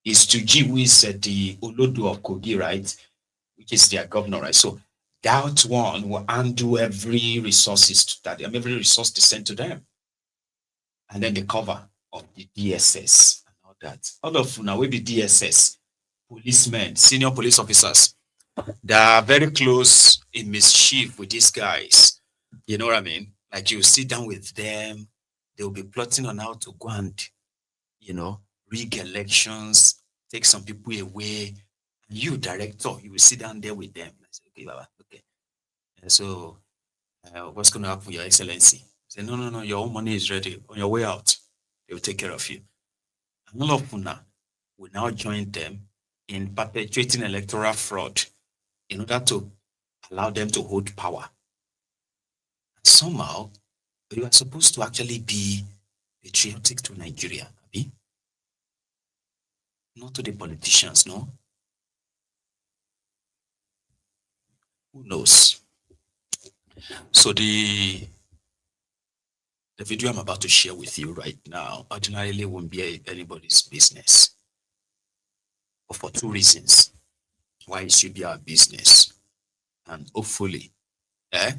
It's Tuji who is the Olodo of Kogi, right? Which is their governor, right? So that one will undo every resources to that, every resource they send to them. And then the cover of the DSS and all that. All of now will be DSS, policemen, senior police officers. They are very close in mischief with these guys. You know what I mean? Like you sit down with them, they will be plotting on how to go and, you know, rig elections, take some people away. And you, director, you will sit down there with them. I say, okay, Baba, okay. And so, what's going to happen, Your Excellency? Say, no, your own money is ready. On your way out, they will take care of you. And all of Puna will now join them in perpetuating electoral fraud in order to allow them to hold power. And somehow, you are supposed to actually be patriotic to Nigeria, Abi? Not to the politicians, no? Who knows? So the video I'm about to share with you right now ordinarily won't be anybody's business. But for two reasons why it should be our business. And hopefully, there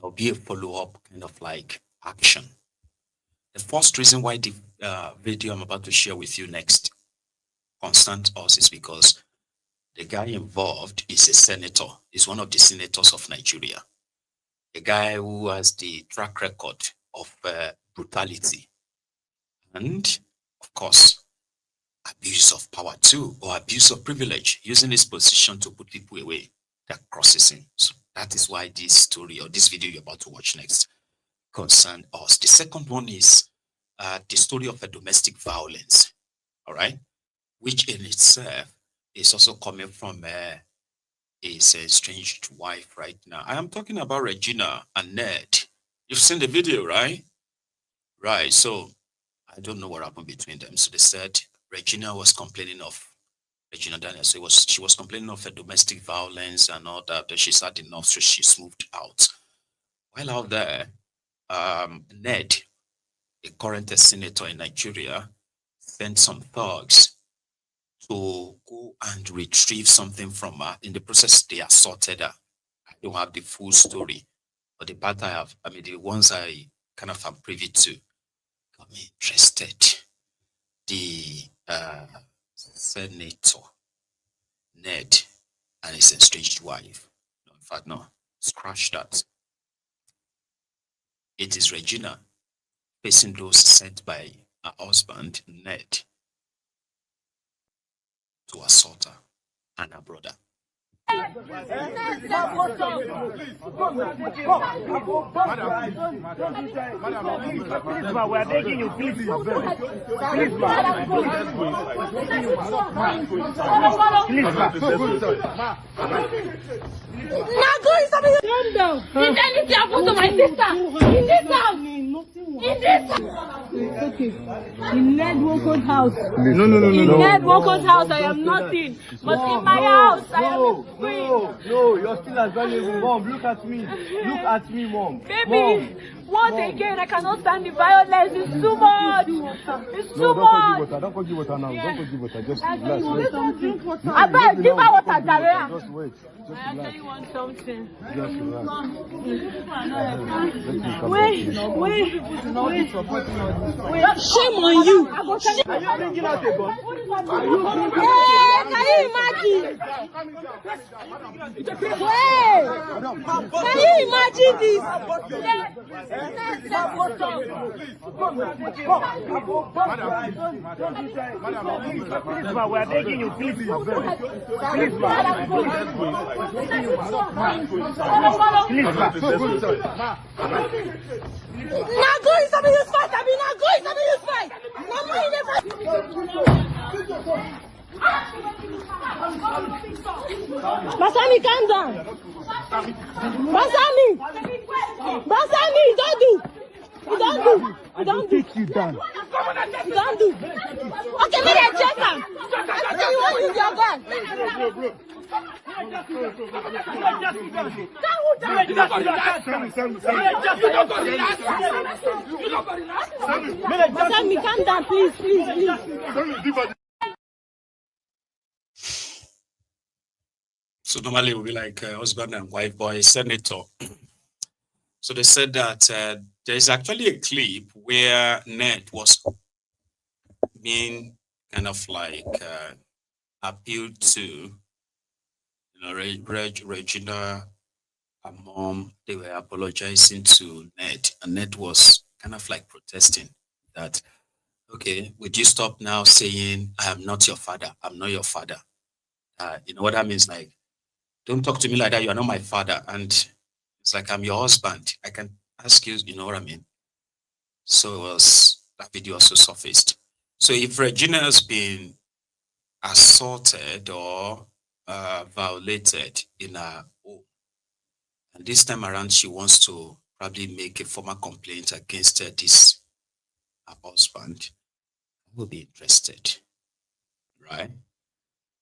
will be a follow-up kind of like action. The first reason why the video I'm about to share with you next concerns us is because the guy involved is a senator. He's one of the senators of Nigeria. A guy who has the track record of brutality and, of course, abuse of power too, or abuse of privilege, using his position to put people away that crosses him. So that is why this story or this video you're about to watch next concerns us. The second one is the story of a domestic violence, all right, which in itself is also coming from his estranged wife right now. I am talking about Regina and Ned. You've seen the video, right? Right, so I don't know what happened between them. So they said Regina was complaining of, Regina Deniers, so she was complaining of a domestic violence and all that she's had enough, so she's moved out. While out there, Ned, a current senator in Nigeria, sent some thugs to go and retrieve something from her. In the process, they assaulted her. I don't have the full story, but the part the ones I kind of am privy to got me interested. The senator, Ned, and his estranged wife. No, in fact, no, scratch that. It is Regina facing those sent by her husband, Ned, to assault her and her brother. We are begging you, please. Calm down. Did anything happen to my sister? In this house. In this house. It's okay. In Ned Woko's house. No. In Ned Woko's house, I am nothing. But in my house, I am a queen. No, you're still as valuable. Mom, look at me. Look at me, Mom. Baby, once again, I cannot stand the violence. It's too much. It's too much. Don't go give water now. Don't go give water. Just I relax. beg, give her water, Jarea. Just wait. I actually want something. Just relax. Wait. Shame on you. Are you bringing out a gun? Hey, can you imagine? Hey, can you imagine this? We are begging you, please. Now go in some of your fight. I mean, now go in some of your fight. Basami, calm down. Basami, don't do. You don't do. Take you down. You don't do. Okay, maybe I check him. I think you want to use your gun. Madam, calm down, please. So normally it will be like husband and wife, but a senator. So they said that there is actually a clip where Ned was being kind of like appealed to, Regina, her mom, they were apologizing to Ned, and Ned was kind of like protesting that, okay, would you stop now saying, I am not your father, I'm not your father. You know what that means? Like, don't talk to me like that, you are not my father. And it's like, I'm your husband, I can ask you, you know what I mean? So that video also surfaced. So if Regina has been assaulted or violated in her home, and this time around she wants to probably make a formal complaint against her husband, I will be interested, right?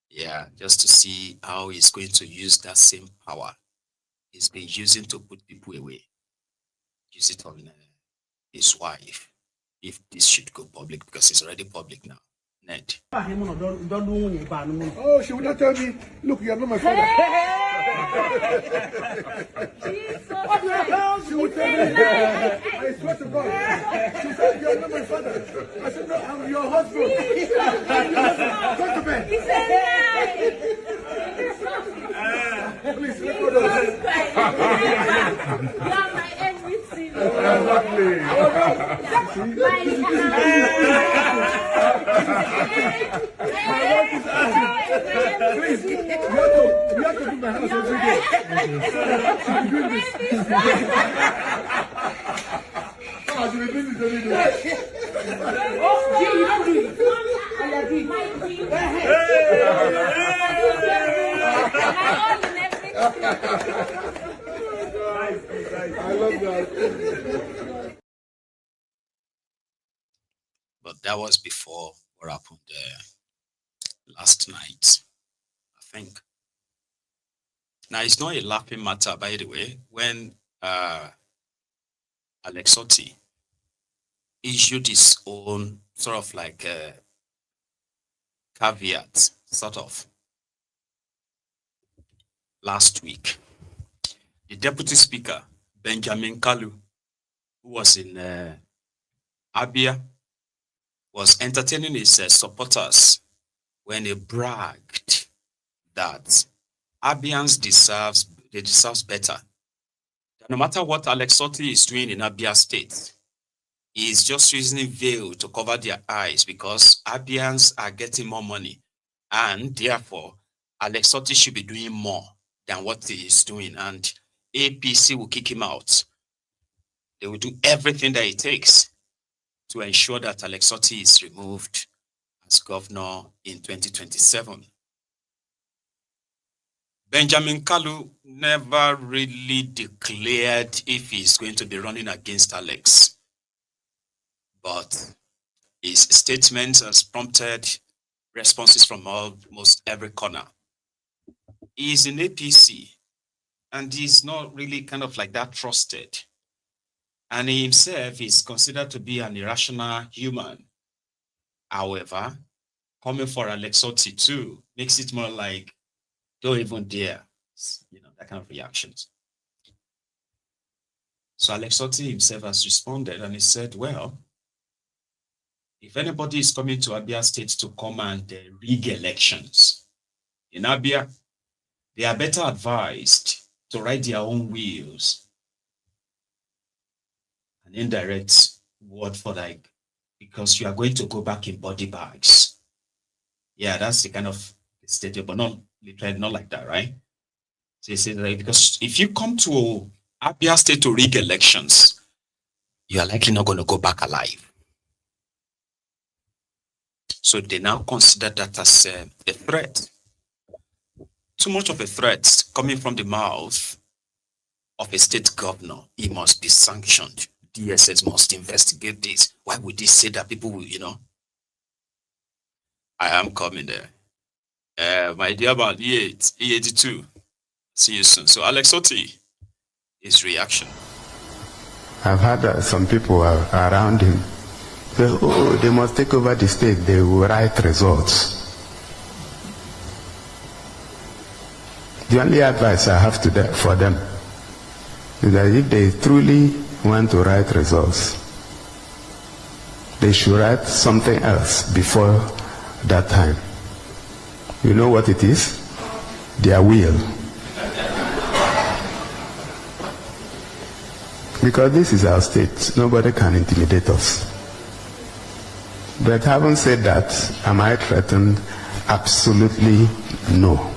Yeah, just to see how he's going to use that same power he's been using to put people away. Use it on his wife, if this should go public, because it's already public now. Ned. Oh, she would not tell me, look, you are not my father. What the hell? She would tell me, I swear to God. She said, you are not my father. I said, no, I'm your husband. Go to bed. Please, let's go to bed. You are my everything. Exactly. Please, you have to do my house every day. She'll be doing this. She'll be doing this every day. Oh, you don't do it. I love that. But that was before what happened last night, I think. Now, it's not a laughing matter, by the way, when Alex Otti issued his own sort of like caveat, sort of, last week. The Deputy Speaker, Benjamin Koolu, who was in Abia, was entertaining his supporters when he bragged that Abians deserves better. No matter what Alex Otti is doing in Abia State, he is just using veil to cover their eyes because Abians are getting more money, and therefore Alex Otti should be doing more than what he is doing, and APC will kick him out. They will do everything that it takes to ensure that Alex Otti is removed as governor in 2027. Benjamin Koolu never really declared if he's going to be running against Alex, but his statements has prompted responses from almost every corner. He's in APC, and he's not really kind of like that trusted. And he himself is considered to be an irrational human. However, coming for Alex Otti too makes it more like, don't even dare, that kind of reactions. So Alex Otti himself has responded, and he said, well, if anybody is coming to Abia State to come and rig elections in Abia, they are better advised to write their own wills. An indirect word for like, because you are going to go back in body bags. Yeah, that's the kind of statement, but not literally, not like that, right? So he said, like, because if you come to Abia State to rig elections, you are likely not going to go back alive. So they now consider that as a threat. Too much of a threat coming from the mouth of a state governor. He must be sanctioned. DSS must investigate this. Why would they say that people will, I am coming there. My dear man, E82. See you soon. So Alex Oti, his reaction. I've heard some people around him say, oh, they must take over the state, they will write results. The only advice I have for them is that if they truly want to write results, they should write something else before that time. You know what it is? Their will. Because this is our state, nobody can intimidate us. But having said that, am I threatened? Absolutely no.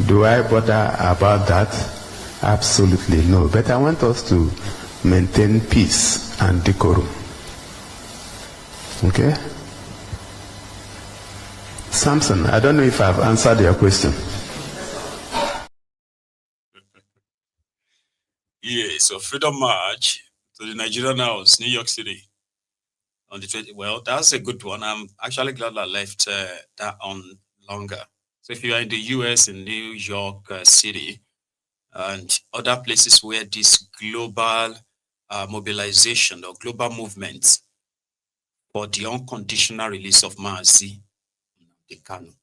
Do I bother about that? Absolutely no. But I want us to maintain peace and decorum. Okay? Samson, I don't know if I've answered your question. Yeah, so Freedom March to the Nigerian House, New York City. On the 20th. Well, that's a good one. I'm actually glad I left that on longer. So if you are in the US, in New York City, and other places where this global mobilization or global movement for the unconditional release of Mazi Kanu,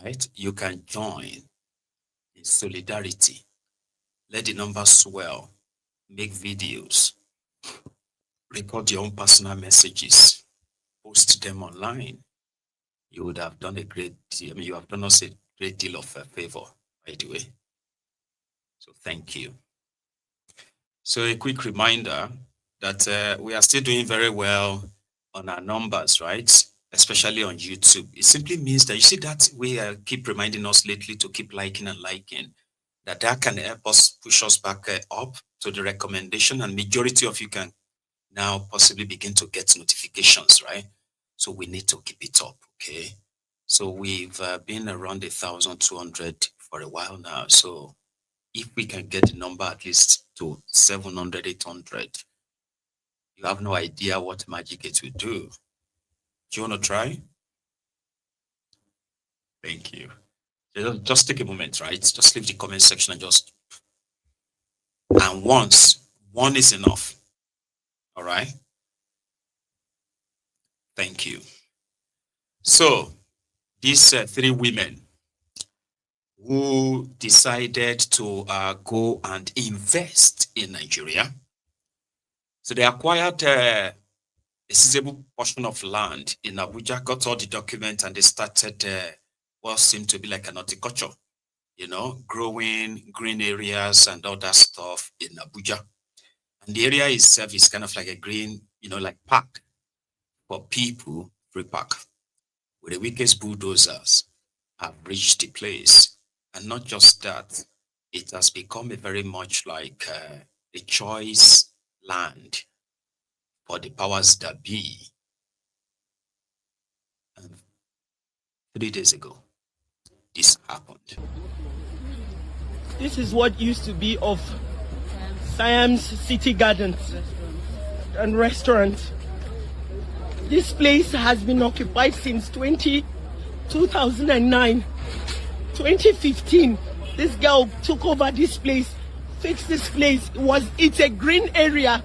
right? You can join in solidarity. Let the numbers swell. Make videos. Record your own personal messages. Post them online. You would have done you have done us a great deal of a favor, by the way. So thank you. So a quick reminder that we are still doing very well on our numbers, right? Especially on YouTube. It simply means that you see that we keep reminding us lately to keep liking and liking, that can help us push us back up to the recommendation, and majority of you can now possibly begin to get notifications, right? So we need to keep it up, okay? So we've been around 1,200 for a while now. So if we can get the number at least to 700, 800, you have no idea what magic it will do. Do you want to try? Thank you. Just take a moment, right? Just leave the comment section and one is enough. All right. Thank you. So these three women who decided to go and invest in Nigeria. So they acquired a sizable portion of land in Abuja, got all the documents, and they started what seemed to be like an horticulture, growing green areas and all that stuff in Abuja. And the area itself is kind of like a green, like park for people, free park, where the weakest bulldozers have reached the place. And not just that, it has become a very much like a choice land for the powers that be. And 3 days ago, this happened. This is what used to be of Siam's City Gardens and restaurant. This place has been occupied since 2009. 2015, this girl took over this place, fixed this place. It's a green area,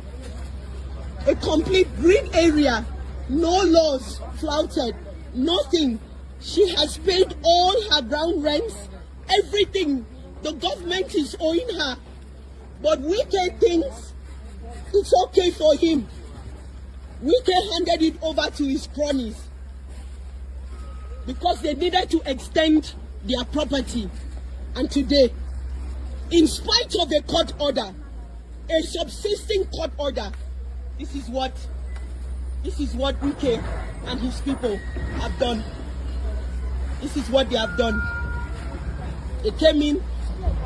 a complete green area. No laws flouted, nothing. She has paid all her ground rents, everything. The government is owing her. But Wike thinks it's okay for him. Wike handed it over to his cronies because they needed to extend their property. And today, in spite of a court order, a subsisting court order, this is what Wike and his people have done. This is what they have done. They came in,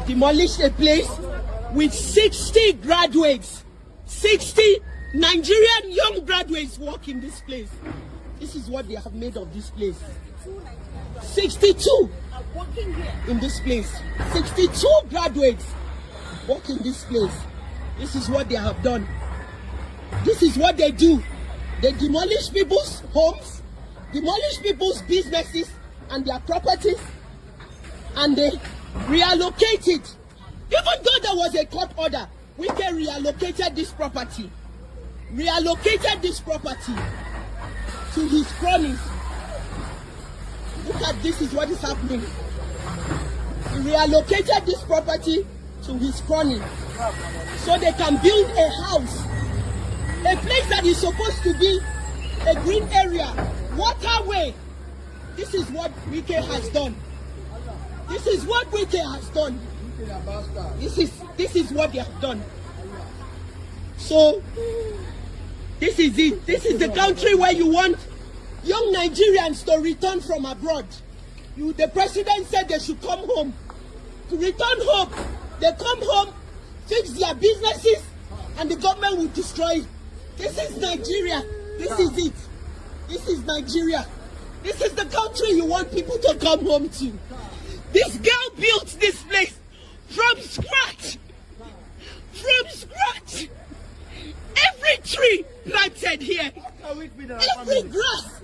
demolished a place with 60 graduates, 60 Nigerian young graduates work in this place. This is what they have made of this place. 62 in this place. 62 graduates work in this place. This is what they have done. This is what they do. They demolish people's homes, demolish people's businesses, and their properties, and they reallocated. Even though there was a court order, Wike reallocated this property to his cronies. Look at this, is what is happening. He reallocated this property to his cronies so they can build a house, a place that is supposed to be a green area, waterway. This is what Wike has done. This is what Wike has done. This is what they have done. So this is it. This is the country where you want young Nigerians to return from abroad. The president said they should come home. To return home, they come home, fix their businesses, and the government will destroy it. This is Nigeria. This is it. This is Nigeria. This is the country you want people to come home to. This girl built this place from scratch. From scratch. Every tree planted here. Every grass.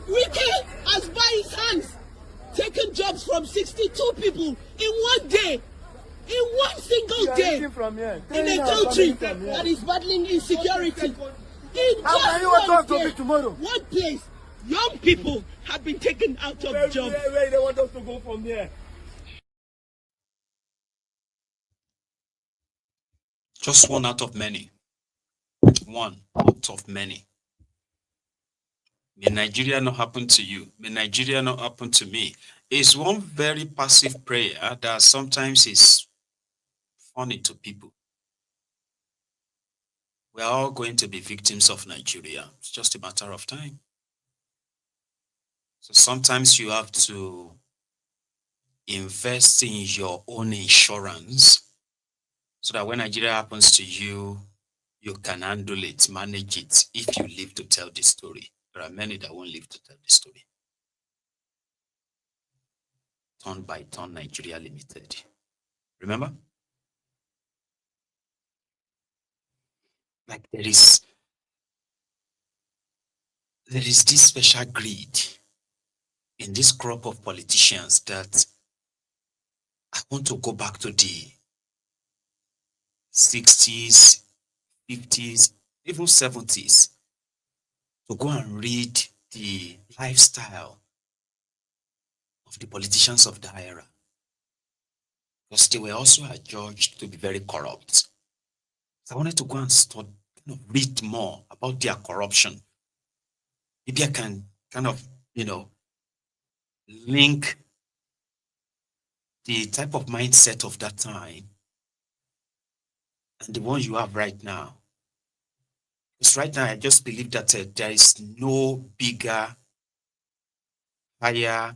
Wike has by his hands taken jobs from 62 people in one day. In one single day. In a country that is battling insecurity. In just one place. Young people have been taken out of jobs. Where they want us to go from here? Just one out of many. One out of many. May Nigeria not happen to you. May Nigeria not happen to me. It's one very passive prayer that sometimes is funny to people. We are all going to be victims of Nigeria. It's just a matter of time. So sometimes you have to invest in your own insurance so that when Nigeria happens to you, you can handle it, manage it, if you live to tell the story. There are many that won't live to tell the story. Turn by Turn Nigeria Limited. Remember? Like there is this special greed in this crop of politicians that I want to go back to the 60s, 50s, even 70s to go and read the lifestyle of the politicians of the era. Because they were also adjudged to be very corrupt. So I wanted to go and start, read more about their corruption. Maybe I can kind of, link the type of mindset of that time and the one you have right now. Because right now, I just believe that there is no bigger, higher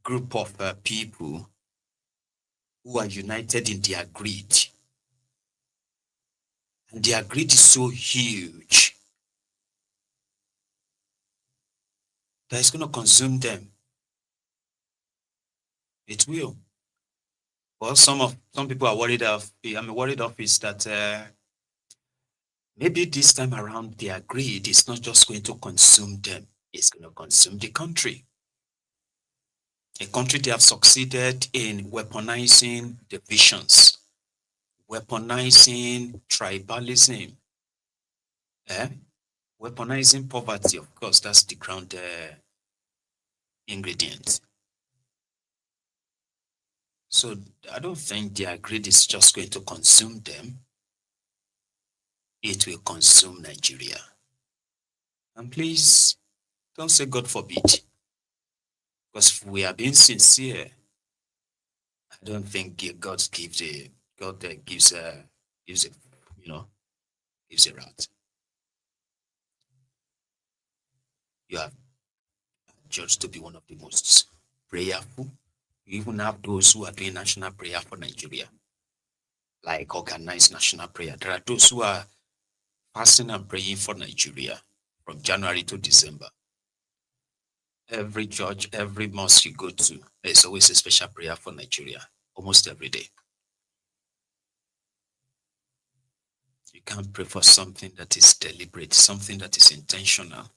group of people who are united in their greed. And their greed is so huge that it's going to consume them. It will. Well, some people are worried of. I'm worried of is that maybe this time around their greed is not just going to consume them; it's going to consume the country. A country they have succeeded in weaponizing divisions, weaponizing tribalism, weaponizing poverty. Of course, that's the ground ingredient. So I don't think their greed is just going to consume them. It will consume Nigeria. And please, don't say God forbid. Because if we are being sincere, I don't think God gives a rat. You are judged to be one of the most prayerful. You even have those who are doing national prayer for Nigeria, like organized national prayer. There are those who are fasting and praying for Nigeria from January to December. Every church, every mosque you go to, there's always a special prayer for Nigeria, almost every day. You can't pray for something that is deliberate, something that is intentional.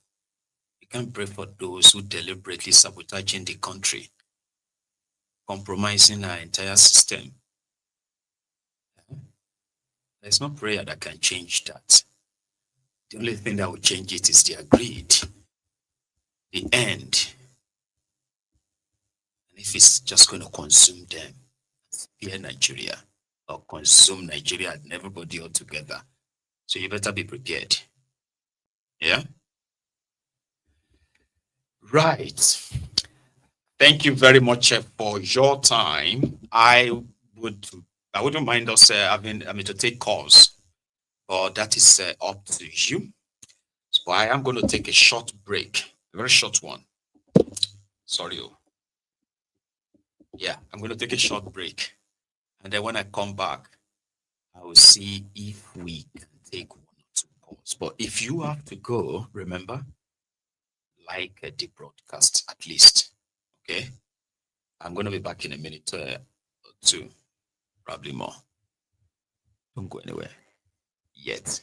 You can't pray for those who deliberately sabotaging the country, compromising our entire system. There's no prayer that can change that. The only thing that will change it is their greed, the end. And if it's just going to consume them, spear Nigeria, or consume Nigeria and everybody all together. So you better be prepared. Yeah? Right. Thank you very much for your time. I wouldn't mind us to take calls, but that is up to you. So I am going to take a short break, a very short one. Sorry. Yeah, I'm going to take a short break. And then when I come back, I will see if we can take one or two calls. But if you have to go, remember, like the broadcast at least. Okay? I'm going to be back in a minute or two, probably more. Don't go anywhere yet.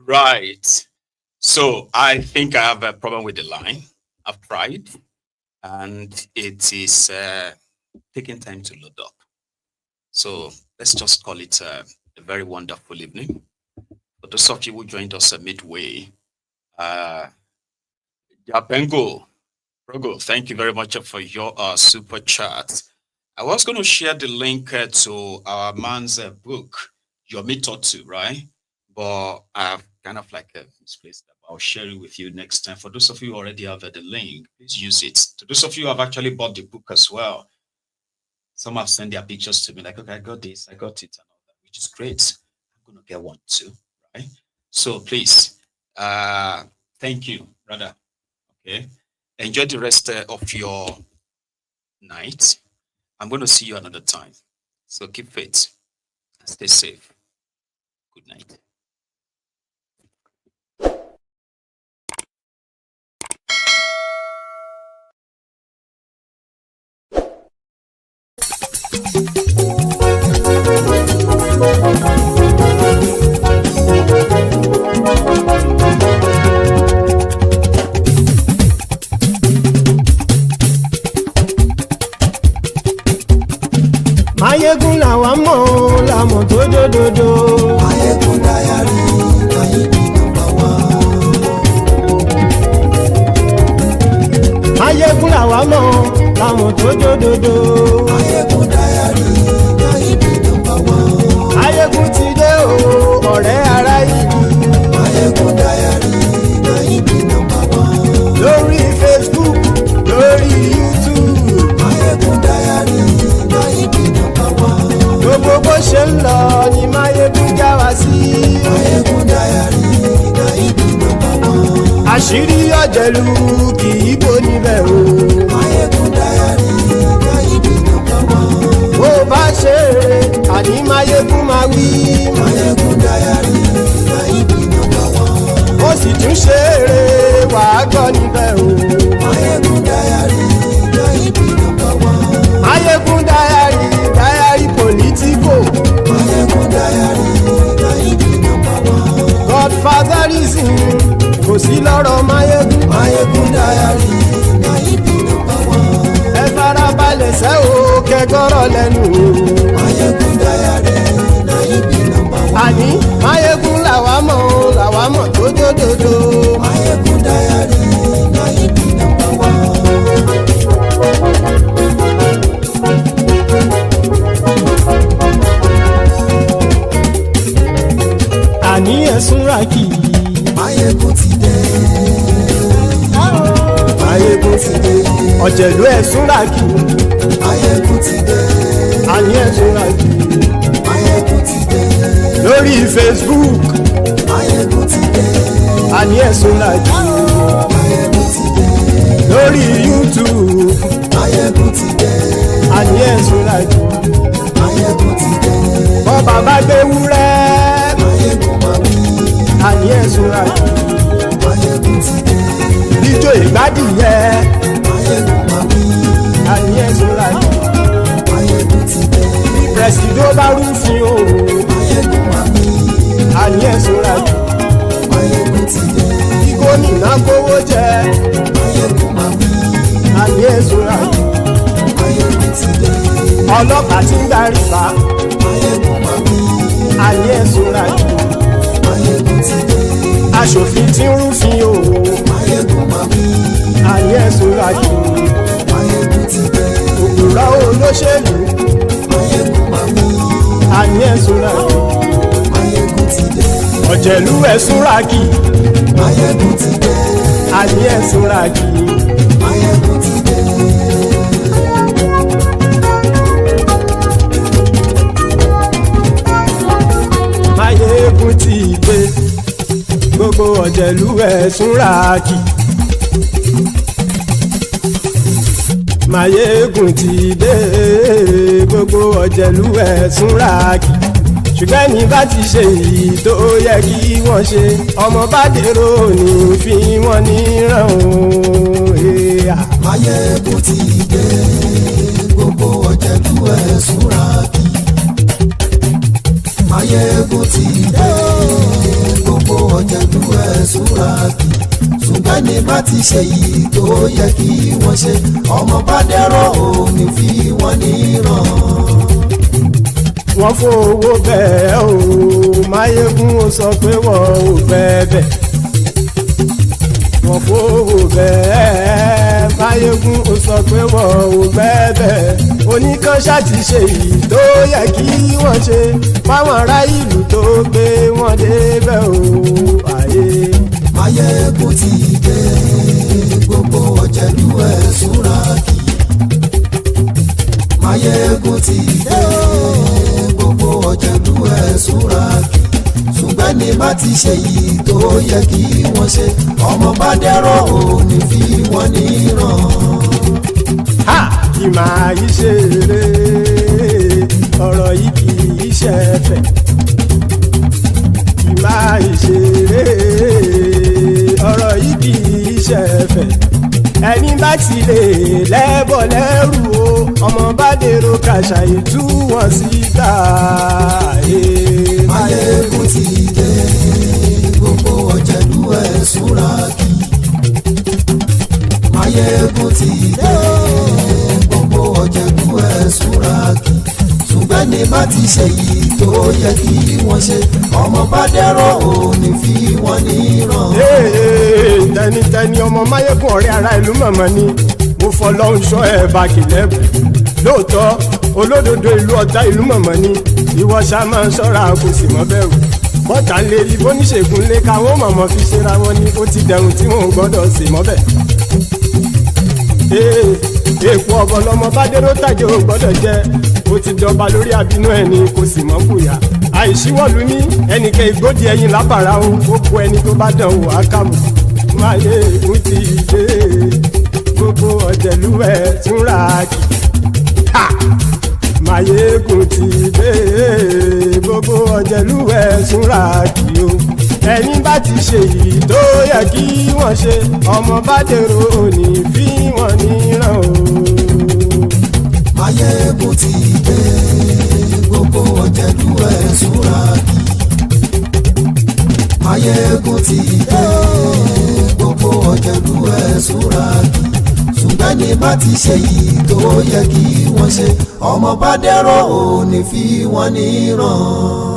Right. So I think I have a problem with the line. I've tried, and it is taking time to load up. So let's just call it a very wonderful evening. For those of you who joined us midway, Japengo, Rogo, thank you very much for your super chat. I was going to share the link to our man's book, Your Mitotu, right? But I have kind of like misplaced that. I'll share it with you next time. For those of you who already have the link, please use it. To those of you who have actually bought the book as well, some have sent their pictures to me like, okay, I got this, I got it, and all that, which is great. I'm going to get one too, right? So please, thank you, brother. Okay. Enjoy the rest of your night. I'm going to see you another time. So keep faith and stay safe. Good night. Mayegun làwa mọ̀ làmọ̀ tó dòdòdò. Mayegun Diary, Mayegun number one. làwa mọ̀ láwọn tó jódodo. Máyégún dáyàrí náírà nọ́mbà wán. Máyégún ti dé o ọ̀rẹ́ ará ìlú. Máyégún dáyàrí náírà nọ́mbà wán. Lórí Facebook lórí YouTube. Máyégún dáyàrí náírà nọ́mbà wán. Gbogbo bó ṣe ń lọ ni Máyégún já wa sí. Máyégún dáyàrí náírà nọ́mbà wán. Àṣírí ọ̀jẹ̀lú kì í bò níbẹ̀ o. Máyégún dáyàrí náírà nọ́mbà wán. Bó bá ṣe eré àní Máyégún máa wí. Máyégún dáyàrí náírà nọ́mbà wán. Ó sì tún ṣe eré wàá gbọ́ níbẹ̀ o. Máyégún dáyàrí náírà nọ́mbà wán. Máyégún dáyàrí pòlítíkò. Máyégún dáyàrí náírà nọ́mbà wán. Godfatherism kò sí lọ́rọ̀ Máyégún. Máyégún dáyàrí náírà nọ́mbà wán. Ẹ farabalẹ̀ sẹ́ o kẹgọ́rọ̀ lẹ́nu o. Máyégún dáyàrí náírà nọ́mbà wán. Àní Máyégún làwa mọ̀ tó jódodo. Máyégún dáyàrí náírà nọ́mbà wán. Àní ẹ̀sùn ràkì. Máyégún ti dé. Máyégún ti dé. Ọ̀jẹ̀lú ẹ̀sùn ràkì. Máyégún ti dé. Àní ẹ̀sùn ràkì. Máyégún ti dé. Lórí Facebook. Máyégún ti dé. Àní ẹ̀sùn ràkì. Máyégún ti dé. Lórí YouTube. Máyégún ti dé. Àní ẹ̀sùn ràkì. Máyégún ti dé. Bọ́ bàbá gbé wúrẹ́. Máyégún máa wí. Àní ẹ̀sùn ràkì. Máyégún ti dé. Ijó ìgbádìyẹ. Máyégún máa wí. Àní ẹ̀sùn ràkì. Máyégún ti dé. Presido bá rúfin o. Máyégún máa wí. Àní ẹ̀sùn ràkì. Máyégún ti dé. Kí gómìnà kówó jẹ. Máyégún máa wí. Àní ẹ̀sùn ràkì. Máyégún ti dé. Ọlọ́pàá ti ń darí bá. Máyégún máa wí. Àní ẹ̀sùn ràkì. Máyégún ti dé. Aṣòfin ti ń rúfin o. Máyégún máa wí. Àní ẹ̀sùn ràkì. Máyégún ti dé. Òpùrọ́ olóṣèlú. Máyégún máa wí. Àní ẹ̀sùn ràkì. Máyégún ti dé. Ọ̀jẹ̀lú ẹ̀sùn ràkì. Máyégún ti dé. Àní ẹ̀sùn ràkì. Máyégún ti dé. Máyégún ti dé. Gbogbo ọ̀jẹ̀lú ẹ̀sùn ràkì. Máyégún ti dé. Gbogbo ọ̀jẹ̀lú ẹ̀sùn ràkì. Ṣùgbọ́n ní bá ti ṣe èyí tó yẹ kí wọ́n ṣe, ọmọ bá dèrò ní fi wọ́n níran o. Máyégún ti dé. Gbogbo ọ̀jẹ̀lú ẹ̀sùn ràkì. Máyégún ti dé. Gbogbo ọ̀jẹ̀lú ẹ̀sùn ràkì. Ṣùgbọ́n ní bá ti ṣe èyí tó yẹ kí wọ́n ṣe, ọmọ bá dèrò ní fi wọ́n níran. Wọ́n fowó bẹ́ẹ̀ o, Máyégún ó sọ pé wọ́n ò bẹ́ẹ̀. Wọ́n fowó bẹ́ẹ̀, Máyégún ó sọ pé wọ́n ò bẹ́ẹ̀. Oníkan ṣáàtì ṣe èyí tó yẹ kí wọ́n ṣe, fáwọn ará ìlú tó gbé wọn débẹ̀ o. Máyégún ti dé. Gbogbo ọ̀jẹ̀lú ẹ̀sùn ràkì. Máyégún ti dé. Gbogbo ọ̀jẹ̀lú ẹ̀sùn ràkì. Ṣùgbọ́n ní bá ti ṣe yìí tó yẹ kí wọ́n ṣe, ọmọ bá dẹ́rọ̀ ò ní fi wọ́n níran. Kì máa yí ṣe eré, ọ̀rọ̀ yìí kì í ṣe ẹ̀fẹ̀. Kì máa yí ṣe eré, ọ̀rọ̀ yìí kì í ṣe ẹ̀fẹ̀. Ẹni bá ti lè lẹ́bọ̀ lẹ́rù o, ọmọ bá dèrò kàṣà ìtú wọn síta. Máyégún ti dé. Gbogbo ọ̀jẹ̀lú ẹ̀sùn ràkì. Máyégún ti dé. Gbogbo ọ̀jẹ̀lú ẹ̀sùn ràkì. Ṣùgbọ́n ní bá ti ṣe yìí tó yẹ kí wọ́n ṣe, ọmọ bá dẹ́rọ̀ ò ní fi wọ́n níran. Tẹnitẹni ọmọ Máyégún ọ̀rẹ́ ara ìlú mọ̀mọ́ ni ó fọlọ́run ṣọ́ ẹ̀ bá kìlẹ́bù lóòótọ́ olódodo ìlú ọ̀tá ìlú mọ̀mọ́ ni ìwọ ṣá máa ń ṣọ́ra kò sì mọ́ bẹ̀rù bọ́tà ń lè rí bóníṣègùn lé káwọn mọ̀mọ́ fi ṣera wọn ni ó ti dẹrùn tí wọn ò gbọ́dọ̀ sì mọ́ bẹ̀. èèpo ọ̀bọ lọmọ bá dérò tàjẹ́ ò gbọ́dọ̀ jẹ́ ó ti dọba lórí àbínú ẹni kò sì mọ́ bùyà àìsíwọ̀lú ní ẹnìkẹ́ ìgbódì ẹyin lábàrá o ó kó ẹni tó bá dán o ákàmù máa yé ègún ti dé gbogbo ọ̀jẹ̀lúwẹ̀ túnra kì mayegun ti dé gbogbo ọ̀jẹ̀lúwẹ̀ túnra kì o ẹni bá ti ṣe yìí tó yẹ kí wọ́n ṣe ọmọ bá dèrò òní fi wọ́n níran o. mayegun ti dé gbogbo ọ̀jẹ̀lúwẹ̀ túnra kì mayegun ti dé gbogbo ọ̀jẹ̀lúwẹ̀ túnra kì ṣùgbọ́n ní bá ti ṣe yìí tó yẹ kí wọ́n ṣe ọmọ bá dẹ́rọ̀ ò ní fi wọ́n níran.